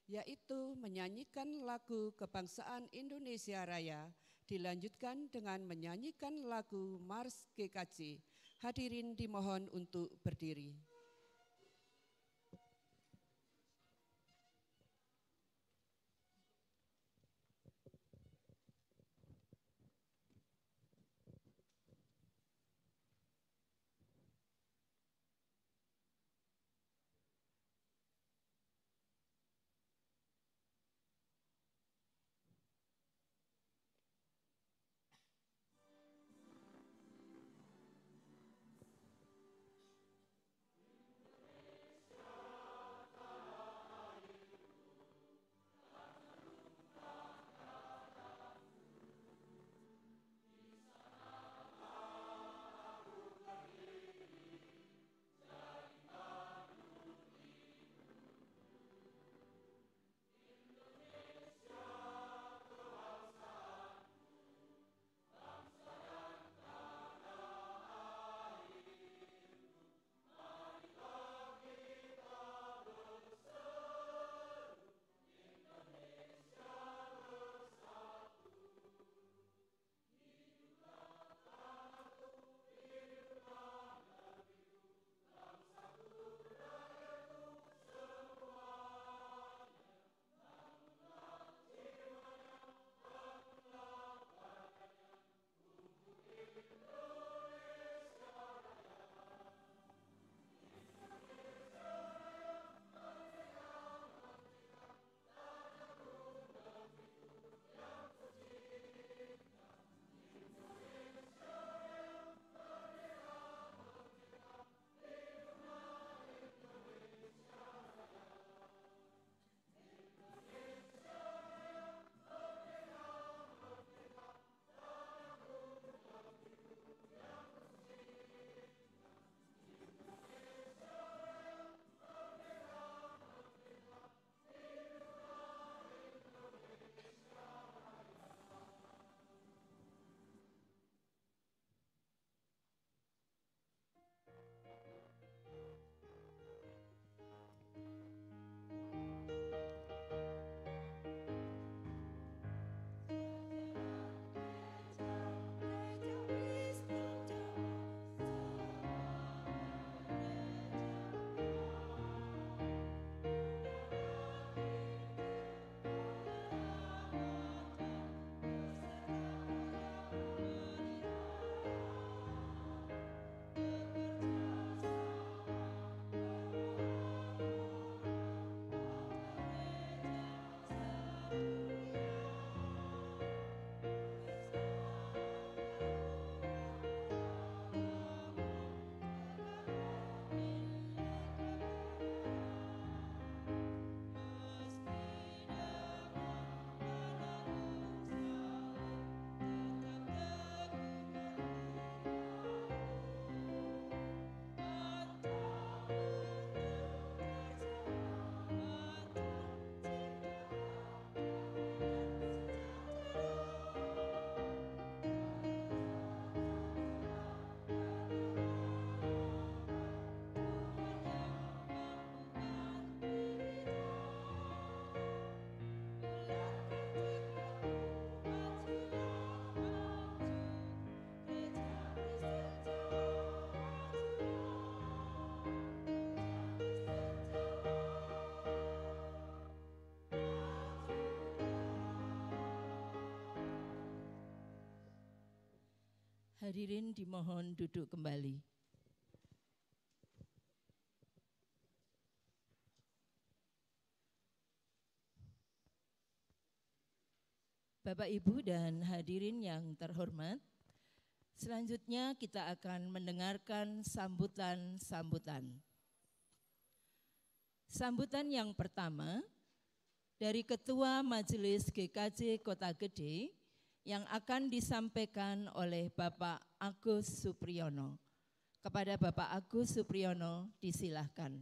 yaitu menyanyikan lagu Kebangsaan Indonesia Raya, dilanjutkan dengan menyanyikan lagu Mars GKJ. Hadirin dimohon untuk berdiri. Hadirin dimohon duduk kembali. Bapak, Ibu, dan hadirin yang terhormat, selanjutnya kita akan mendengarkan sambutan-sambutan. Sambutan yang pertama dari Ketua Majelis GKJ Kota Gede yang akan disampaikan oleh Bapak Agus Supriyono. Kepada Bapak Agus Supriyono disilahkan.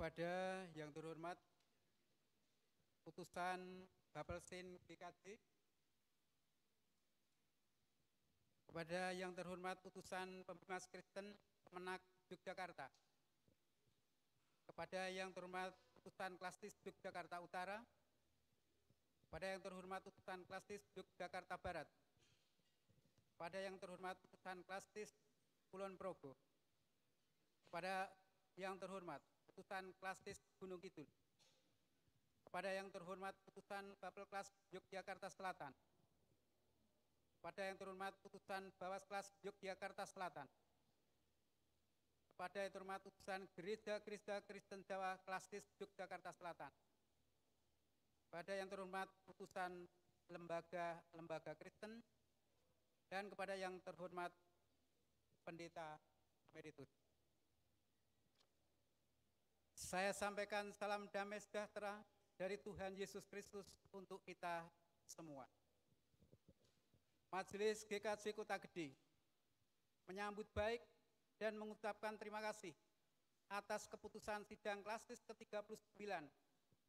Kepada yang terhormat utusan Bapelsin GKJ, kepada yang terhormat utusan Pembimas Kristen Kemenak Yogyakarta, kepada yang terhormat utusan Klastis Yogyakarta Utara, kepada yang terhormat utusan Klastis Yogyakarta Barat, kepada yang terhormat utusan Klastis Kulon Progo, kepada yang terhormat utusan Klastis Gunung Kidul, kepada yang terhormat utusan Bapelklas Yogyakarta Selatan, kepada yang terhormat utusan Bawasklas Yogyakarta Selatan, kepada yang terhormat utusan Gereja-Gereja Kristen Jawa Klastis Yogyakarta Selatan, kepada yang terhormat utusan lembaga-lembaga Kristen, dan kepada yang terhormat Pendeta Emeritus. Saya sampaikan salam damai sejahtera dari Tuhan Yesus Kristus untuk kita semua. Majelis GKJ Kota Gede menyambut baik dan mengucapkan terima kasih atas keputusan sidang Klastis ke-39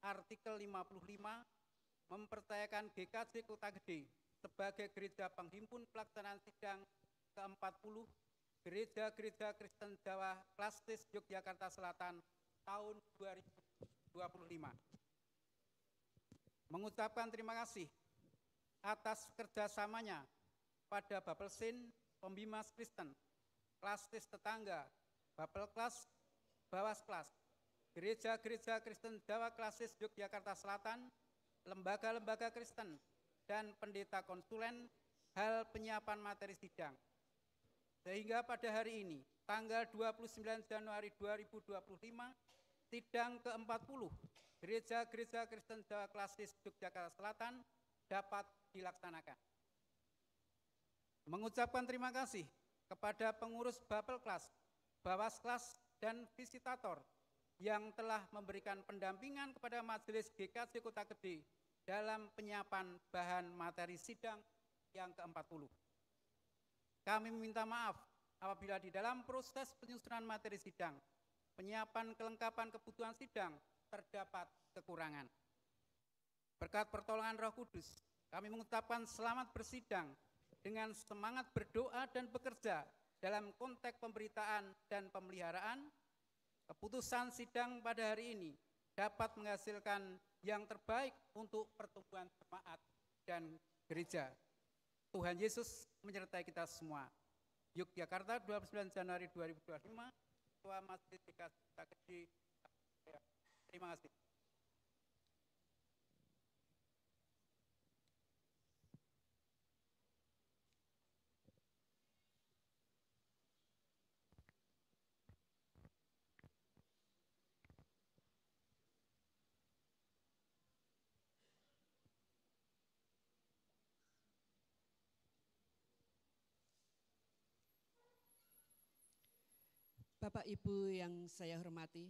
artikel 55 mempercayakan GKJ Kota Gede sebagai gereja penghimpun pelaksanaan sidang ke-40 Gereja-Gereja Kristen Jawa Klastis Yogyakarta Selatan tahun 2025. Mengucapkan terima kasih atas kerjasamanya pada Bapelsin, Pembimas Kristen, Klastis Tetangga, Bapelklas, Bawasklas, Gereja-Gereja Kristen Jawa Klastis Yogyakarta Selatan, lembaga-lembaga Kristen, dan pendeta konsulen hal penyiapan materi sidang. Sehingga pada hari ini, tanggal 29 Januari 2025, sidang ke-40 Gereja-Gereja Kristen Jawa Klastis Yogyakarta Selatan dapat dilaksanakan. Mengucapkan terima kasih kepada pengurus Bapelklas, Bawasklas, dan visitator yang telah memberikan pendampingan kepada Majelis GKJ Kota Gede dalam penyiapan bahan materi sidang yang ke-40. Kami meminta maaf apabila di dalam proses penyusunan materi sidang, penyiapan kelengkapan kebutuhan sidang terdapat kekurangan. Berkat pertolongan Roh Kudus, kami mengucapkan selamat bersidang dengan semangat berdoa dan bekerja dalam konteks pemberitaan dan pemeliharaan. Keputusan sidang pada hari ini dapat menghasilkan yang terbaik untuk pertumbuhan jemaat dan gereja. Tuhan Yesus menyertai kita semua. Yogyakarta, 29 Januari 2025, Ketua Majelis GKJ Kota Gede. Terima kasih. Bapak Ibu yang saya hormati,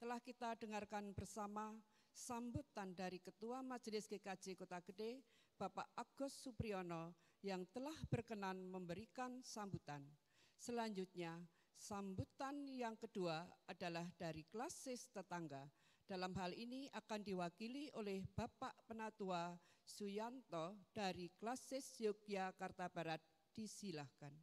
telah kita dengarkan bersama sambutan dari Ketua Majelis GKJ Kota Gede, Bapak Agus Supriyono, yang telah berkenan memberikan sambutan. Selanjutnya, sambutan yang kedua adalah dari Klastis Tetangga. Dalam hal ini akan diwakili oleh Bapak Penatua Suyanto dari Klastis Yogyakarta Barat. Disilahkan.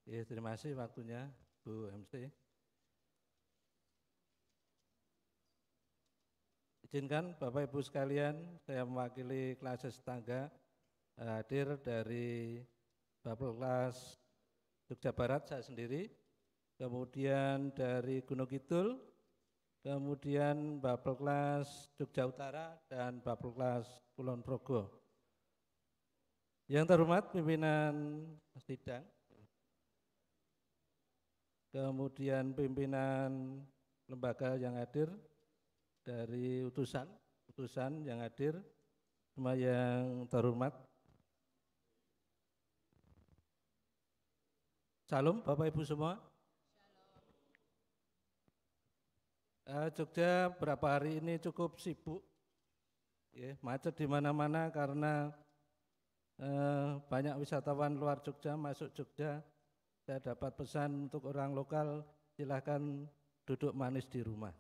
Ya, terima kasih waktunya Bu MC. Izinkan Bapak Ibu sekalian, saya mewakili Klastis Tetangga hadir dari Bapelklas Jogja Barat saya sendiri, kemudian dari Gunung Kidul, kemudian Bapelklas Jogja Utara dan Bapelklas Kulon Progo. Yang terhormat pimpinan sidang, kemudian pimpinan lembaga yang hadir, dari utusan yang hadir, Semua yang terhormat, Salam Bapak Ibu semua. Jogja berapa hari ini cukup sibuk, ya, macet di mana-mana karena banyak wisatawan luar Jogja masuk Jogja. Saya dapat pesan untuk orang lokal, silahkan duduk manis di rumah.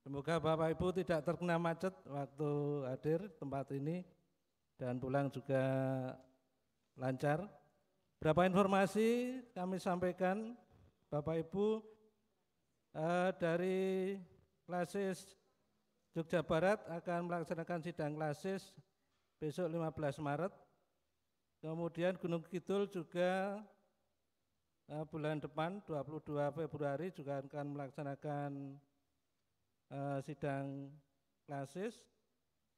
Semoga Bapak Ibu tidak terkena macet waktu hadir tempat ini dan pulang juga lancar. Berapa informasi kami sampaikan Bapak Ibu dari Klasis Jogja Barat akan melaksanakan sidang klasis besok 15 Maret. Kemudian Gunung Kidul juga bulan depan 22 Februari juga akan melaksanakan sidang klasis.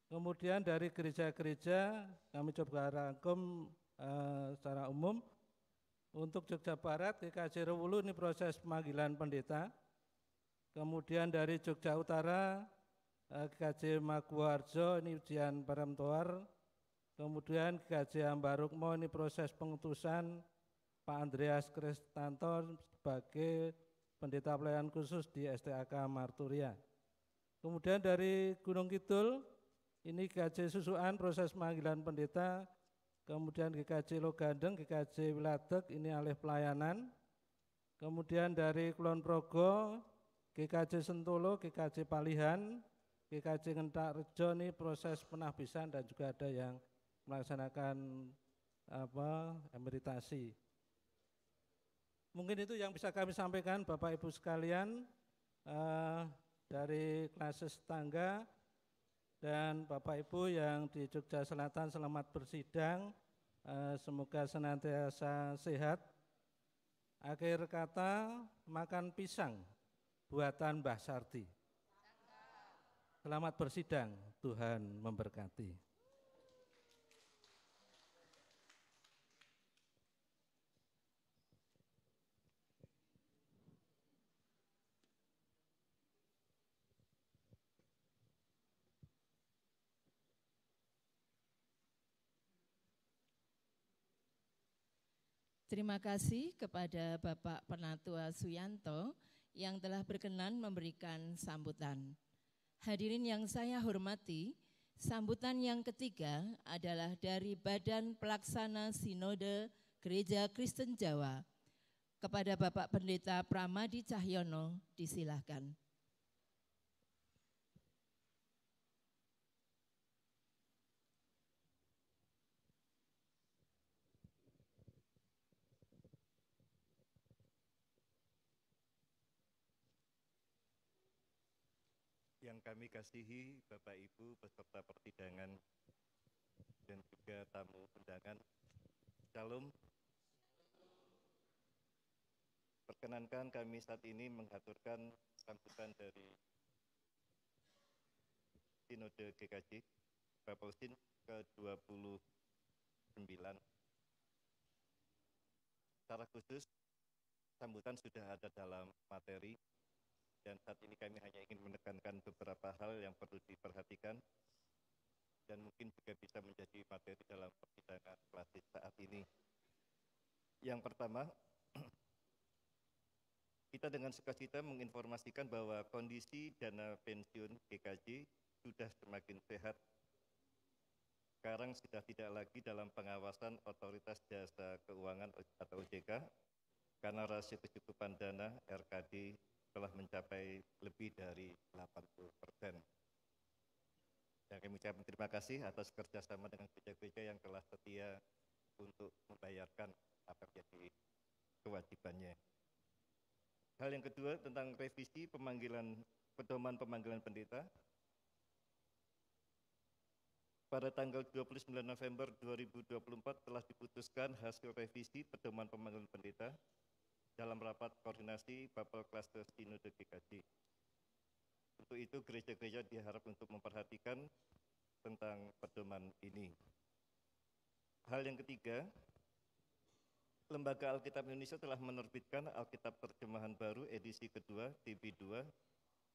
Kemudian dari gereja-gereja kami coba rangkum secara umum. Untuk Jogja Barat, GKJ Rewulu ini proses pemanggilan pendeta. Kemudian dari Jogja Utara, GKJ Maguwarjo ini ujian peremtuar. Kemudian GKJ Ambarukmo ini proses pengutusan Pak Andreas Kristanto sebagai pendeta pelayanan khusus di STAK Marturia. Kemudian dari Gunung Kidul, ini GKJ Susuan proses pemanggilan pendeta. Kemudian GKJ Logandeng, GKJ Wiladeg ini alih pelayanan. Kemudian dari Kulon Progo, GKJ Sentolo, GKJ Palihan, GKJ Ngentak Rejo ini proses penahbisan dan juga ada yang melaksanakan emeritasi. Mungkin itu yang bisa kami sampaikan Bapak Ibu sekalian dari klasis tangga dan Bapak Ibu yang di Jogja Selatan selamat bersidang, semoga senantiasa sehat. Akhir kata, makan pisang buatan Mbah Sarti. Selamat bersidang, Tuhan memberkati. Terima kasih kepada Bapak Penatua Suyanto yang telah berkenan memberikan sambutan. Hadirin yang saya hormati, sambutan yang ketiga adalah dari Badan Pelaksana Sinode Gereja Kristen Jawa. Kepada Bapak Pendeta Pramadi Cahyono, disilahkan. Yang kami kasihi Bapak Ibu peserta persidangan dan juga tamu undangan, Shalom. Perkenankan kami saat ini mengaturkan sambutan dari Sinode GKJ Bapausin ke-29. Secara khusus, sambutan sudah ada dalam materi, dan saat ini kami hanya ingin menekankan beberapa hal yang perlu diperhatikan dan mungkin juga bisa menjadi materi dalam persidangan klasis saat ini. Yang pertama, kita dengan sukacita menginformasikan bahwa kondisi dana pensiun GKJ sudah semakin sehat. Sekarang sudah tidak lagi dalam pengawasan Otoritas Jasa Keuangan atau OJK, karena rasio kecukupan dana RKD telah mencapai lebih dari 80%. Dan kami ucapkan terima kasih atas kerjasama dengan gereja-gereja yang telah setia untuk membayarkan apa yang menjadi kewajibannya. Hal yang kedua tentang revisi pedoman pemanggilan pendeta. Pada tanggal 29 November 2024 telah diputuskan hasil revisi pedoman pemanggilan pendeta dalam rapat koordinasi Bapel Klaster Sinode GKJ. Untuk itu gereja-gereja diharap untuk memperhatikan tentang pedoman ini. Hal yang ketiga, Lembaga Alkitab Indonesia telah menerbitkan Alkitab Terjemahan Baru edisi kedua TB2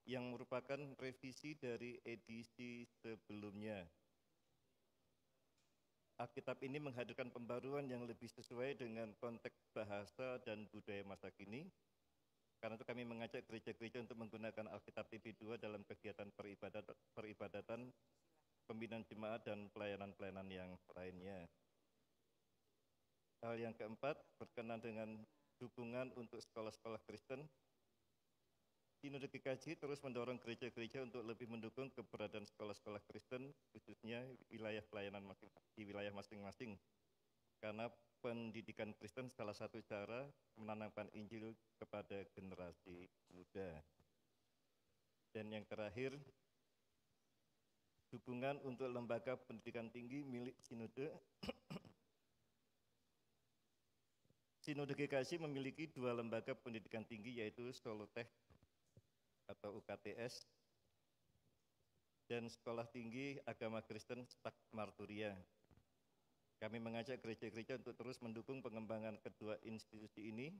yang merupakan revisi dari edisi sebelumnya Alkitab ini menghadirkan pembaruan yang lebih sesuai dengan konteks bahasa dan budaya masa kini. Karena itu kami mengajak gereja-gereja untuk menggunakan Alkitab TV2 dalam kegiatan peribadatan, pembinaan jemaat, dan pelayanan-pelayanan yang lainnya. Hal yang keempat, berkenan dengan dukungan untuk sekolah-sekolah Kristen. Sinode GKJ terus mendorong gereja-gereja untuk lebih mendukung keberadaan sekolah-sekolah Kristen, khususnya wilayah pelayanan di wilayah masing-masing. Karena pendidikan Kristen salah satu cara menanamkan Injil kepada generasi muda. Dan yang terakhir, dukungan untuk lembaga pendidikan tinggi milik Sinode. Sinode GKJ memiliki 2 lembaga pendidikan tinggi, yaitu Solotech atau UKTS dan Sekolah Tinggi Agama Kristen Stak Marturia. Kami mengajak gereja-gereja untuk terus mendukung pengembangan kedua institusi ini.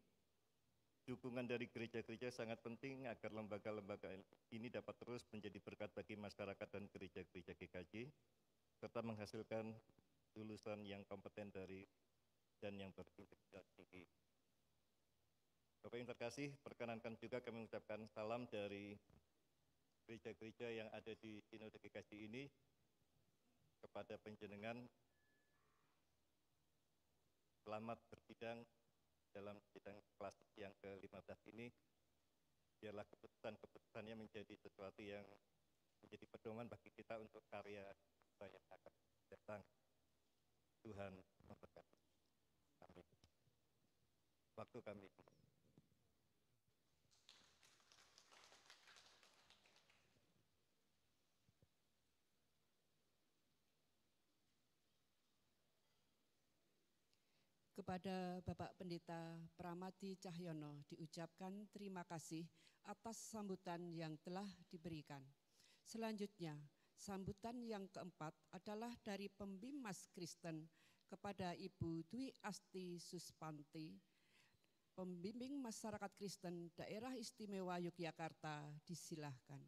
Dukungan dari gereja-gereja sangat penting agar lembaga-lembaga ini dapat terus menjadi berkat bagi masyarakat dan gereja-gereja GKJ, serta menghasilkan lulusan yang kompeten dan yang berintegritas tinggi. Bapak yang terkasih, perkenankan juga kami mengucapkan salam dari gereja-gereja yang ada di Sinode GKJ ini kepada panjenengan. Selamat bersidang dalam sidang kelas yang ke-15 ini. Biarlah keputusan-keputusannya menjadi sesuatu yang menjadi pedoman bagi kita untuk karya yang akan datang. Tuhan memberkati. Amin. Waktu kami. Kepada Bapak Pendeta Pramadi Cahyono diucapkan terima kasih atas sambutan yang telah diberikan. Selanjutnya, sambutan yang keempat adalah dari Pembimas Kristen kepada Ibu Dwi Asti Suspanti, Pembimbing Masyarakat Kristen Daerah Istimewa Yogyakarta, disilahkan.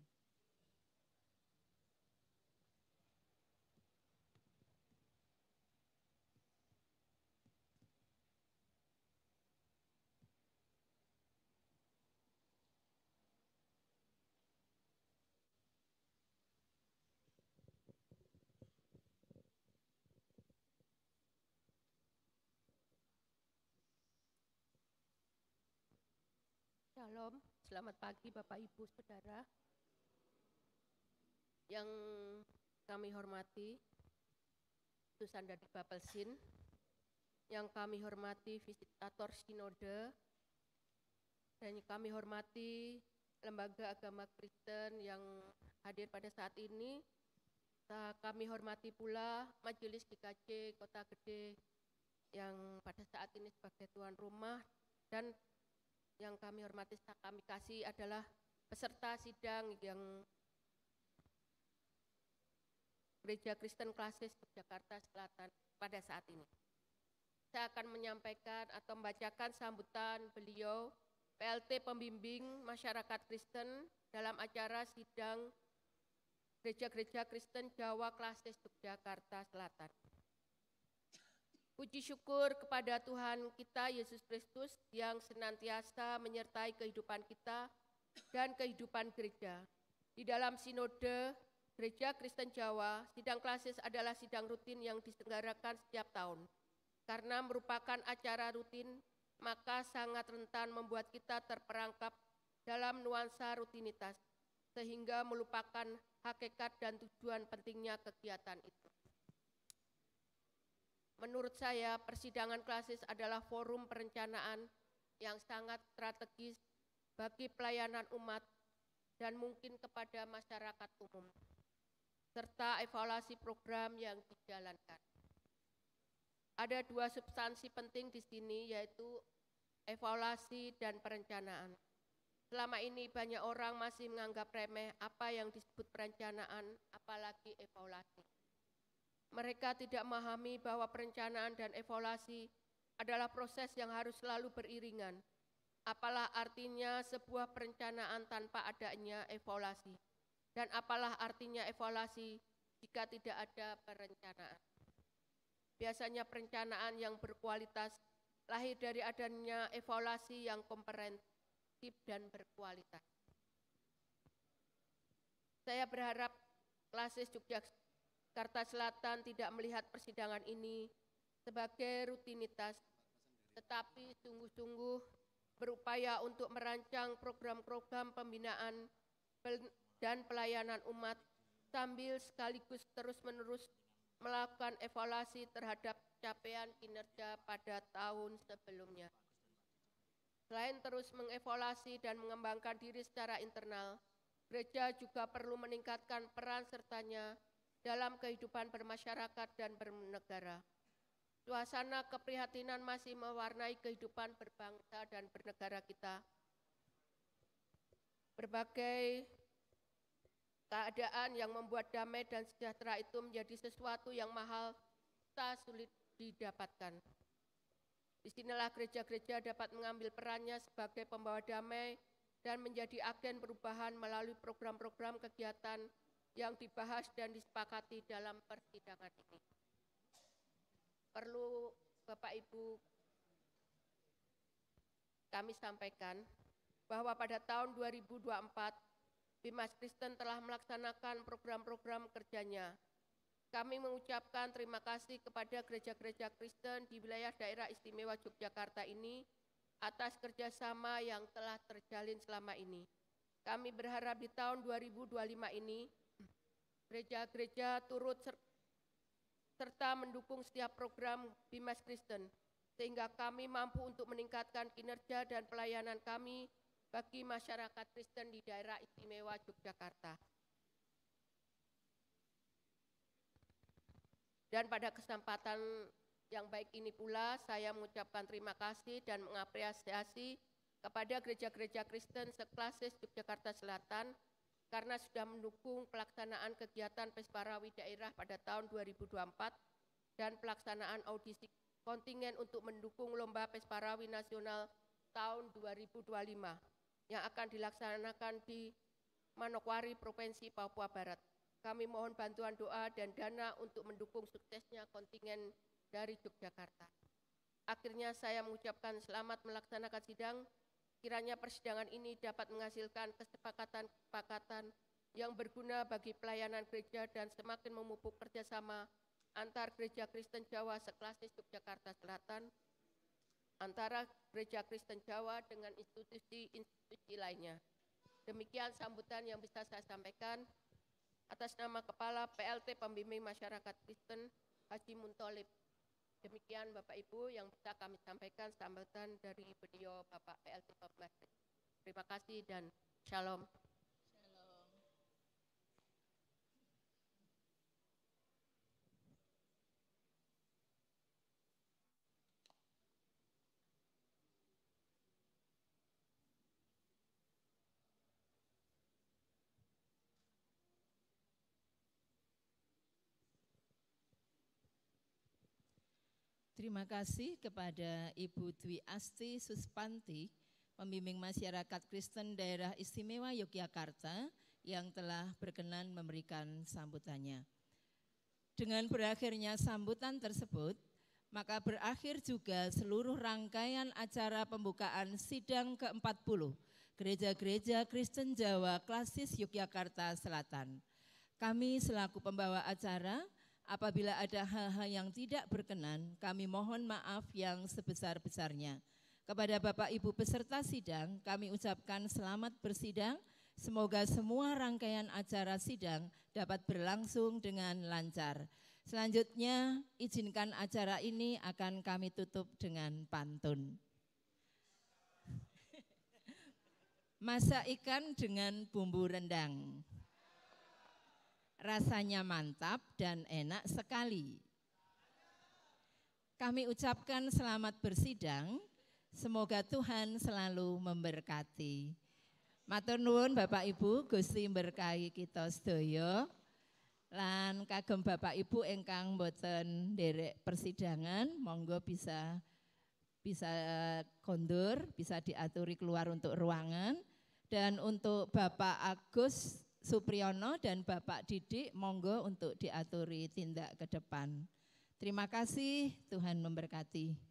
Shalom, selamat pagi Bapak Ibu Saudara. Yang kami hormati utusan dari Bapelsin, yang kami hormati visitator Sinode, dan kami hormati Lembaga Agama Kristen yang hadir pada saat ini. Kami hormati pula Majelis GKJ Kota Gede yang pada saat ini sebagai tuan rumah, dan yang kami hormati, kami kasih adalah peserta sidang yang Gereja Kristen Klasis Yogyakarta Selatan pada saat ini. Saya akan menyampaikan atau membacakan sambutan beliau, PLT Pembimbing Masyarakat Kristen dalam acara sidang Gereja-Gereja Kristen Jawa Klasis Yogyakarta Selatan. Puji syukur kepada Tuhan kita Yesus Kristus yang senantiasa menyertai kehidupan kita dan kehidupan gereja. Di dalam Sinode Gereja Kristen Jawa, sidang klasis adalah sidang rutin yang diselenggarakan setiap tahun. Karena merupakan acara rutin, maka sangat rentan membuat kita terperangkap dalam nuansa rutinitas, sehingga melupakan hakikat dan tujuan pentingnya kegiatan itu. Menurut saya, persidangan klasis adalah forum perencanaan yang sangat strategis bagi pelayanan umat dan mungkin kepada masyarakat umum, serta evaluasi program yang dijalankan. Ada 2 substansi penting di sini, yaitu evaluasi dan perencanaan. Selama ini banyak orang masih menganggap remeh apa yang disebut perencanaan, apalagi evaluasi. Mereka tidak memahami bahwa perencanaan dan evaluasi adalah proses yang harus selalu beriringan. Apalah artinya sebuah perencanaan tanpa adanya evaluasi? Dan apalah artinya evaluasi jika tidak ada perencanaan? Biasanya perencanaan yang berkualitas lahir dari adanya evaluasi yang komprehensif dan berkualitas. Saya berharap Klasis Yogyakarta Selatan tidak melihat persidangan ini sebagai rutinitas, tetapi sungguh-sungguh berupaya untuk merancang program-program pembinaan dan pelayanan umat sambil sekaligus terus-menerus melakukan evaluasi terhadap capaian kinerja pada tahun sebelumnya. Selain terus mengevaluasi dan mengembangkan diri secara internal, gereja juga perlu meningkatkan peran sertanya dalam kehidupan bermasyarakat dan bernegara. Suasana keprihatinan masih mewarnai kehidupan berbangsa dan bernegara kita. Berbagai keadaan yang membuat damai dan sejahtera itu menjadi sesuatu yang mahal, tak sulit didapatkan. Disinilah gereja-gereja dapat mengambil perannya sebagai pembawa damai dan menjadi agen perubahan melalui program-program kegiatan yang dibahas dan disepakati dalam persidangan ini. Perlu Bapak Ibu kami sampaikan bahwa pada tahun 2024 Bimas Kristen telah melaksanakan program-program kerjanya. Kami mengucapkan terima kasih kepada gereja-gereja Kristen di wilayah daerah istimewa Yogyakarta ini atas kerjasama yang telah terjalin selama ini. Kami berharap di tahun 2025 ini, gereja-gereja turut serta mendukung setiap program Bimas Kristen, sehingga kami mampu untuk meningkatkan kinerja dan pelayanan kami bagi masyarakat Kristen di daerah istimewa Yogyakarta. Dan pada kesempatan yang baik ini pula, saya mengucapkan terima kasih dan mengapresiasi kepada gereja-gereja Kristen seklasis Yogyakarta Selatan karena sudah mendukung pelaksanaan kegiatan Pesparawi daerah pada tahun 2024 dan pelaksanaan audisi kontingen untuk mendukung Lomba Pesparawi Nasional tahun 2025 yang akan dilaksanakan di Manokwari, Provinsi Papua Barat. Kami mohon bantuan doa dan dana untuk mendukung suksesnya kontingen dari Yogyakarta. Akhirnya saya mengucapkan selamat melaksanakan sidang. Kiranya persidangan ini dapat menghasilkan kesepakatan-kesepakatan yang berguna bagi pelayanan gereja dan semakin memupuk kerjasama antar gereja Kristen Jawa seklasis Yogyakarta Selatan, antara gereja Kristen Jawa dengan institusi-institusi lainnya. Demikian sambutan yang bisa saya sampaikan. Atas nama Kepala PLT Pembimbing Masyarakat Kristen Haji Muntolib. Demikian Bapak Ibu yang bisa kami sampaikan sambutan dari beliau Bapak PLT Pembimbing. Terima kasih dan shalom. Terima kasih kepada Ibu Dwi Asti Suspanti, pembimbing masyarakat Kristen Daerah Istimewa Yogyakarta yang telah berkenan memberikan sambutannya. Dengan berakhirnya sambutan tersebut, maka berakhir juga seluruh rangkaian acara pembukaan sidang ke-40 Gereja-Gereja Kristen Jawa Klasis Yogyakarta Selatan. Kami selaku pembawa acara, apabila ada hal-hal yang tidak berkenan, kami mohon maaf yang sebesar-besarnya. Kepada Bapak Ibu peserta sidang, kami ucapkan selamat bersidang. Semoga semua rangkaian acara sidang dapat berlangsung dengan lancar. Selanjutnya, izinkan acara ini akan kami tutup dengan pantun. Masak ikan dengan bumbu rendang. Rasanya mantap dan enak sekali. Kami ucapkan selamat bersidang, semoga Tuhan selalu memberkati. Matur nuwun Bapak Ibu, Gusti berkahi kita sedaya. Lan kagem Bapak Ibu ingkang boten nderek persidangan, monggo bisa kondur, bisa diaturi keluar untuk ruangan. Dan untuk Bapak Agus Supriyono dan Bapak Didik, monggo untuk diaturi tindak ke depan. Terima kasih, Tuhan memberkati.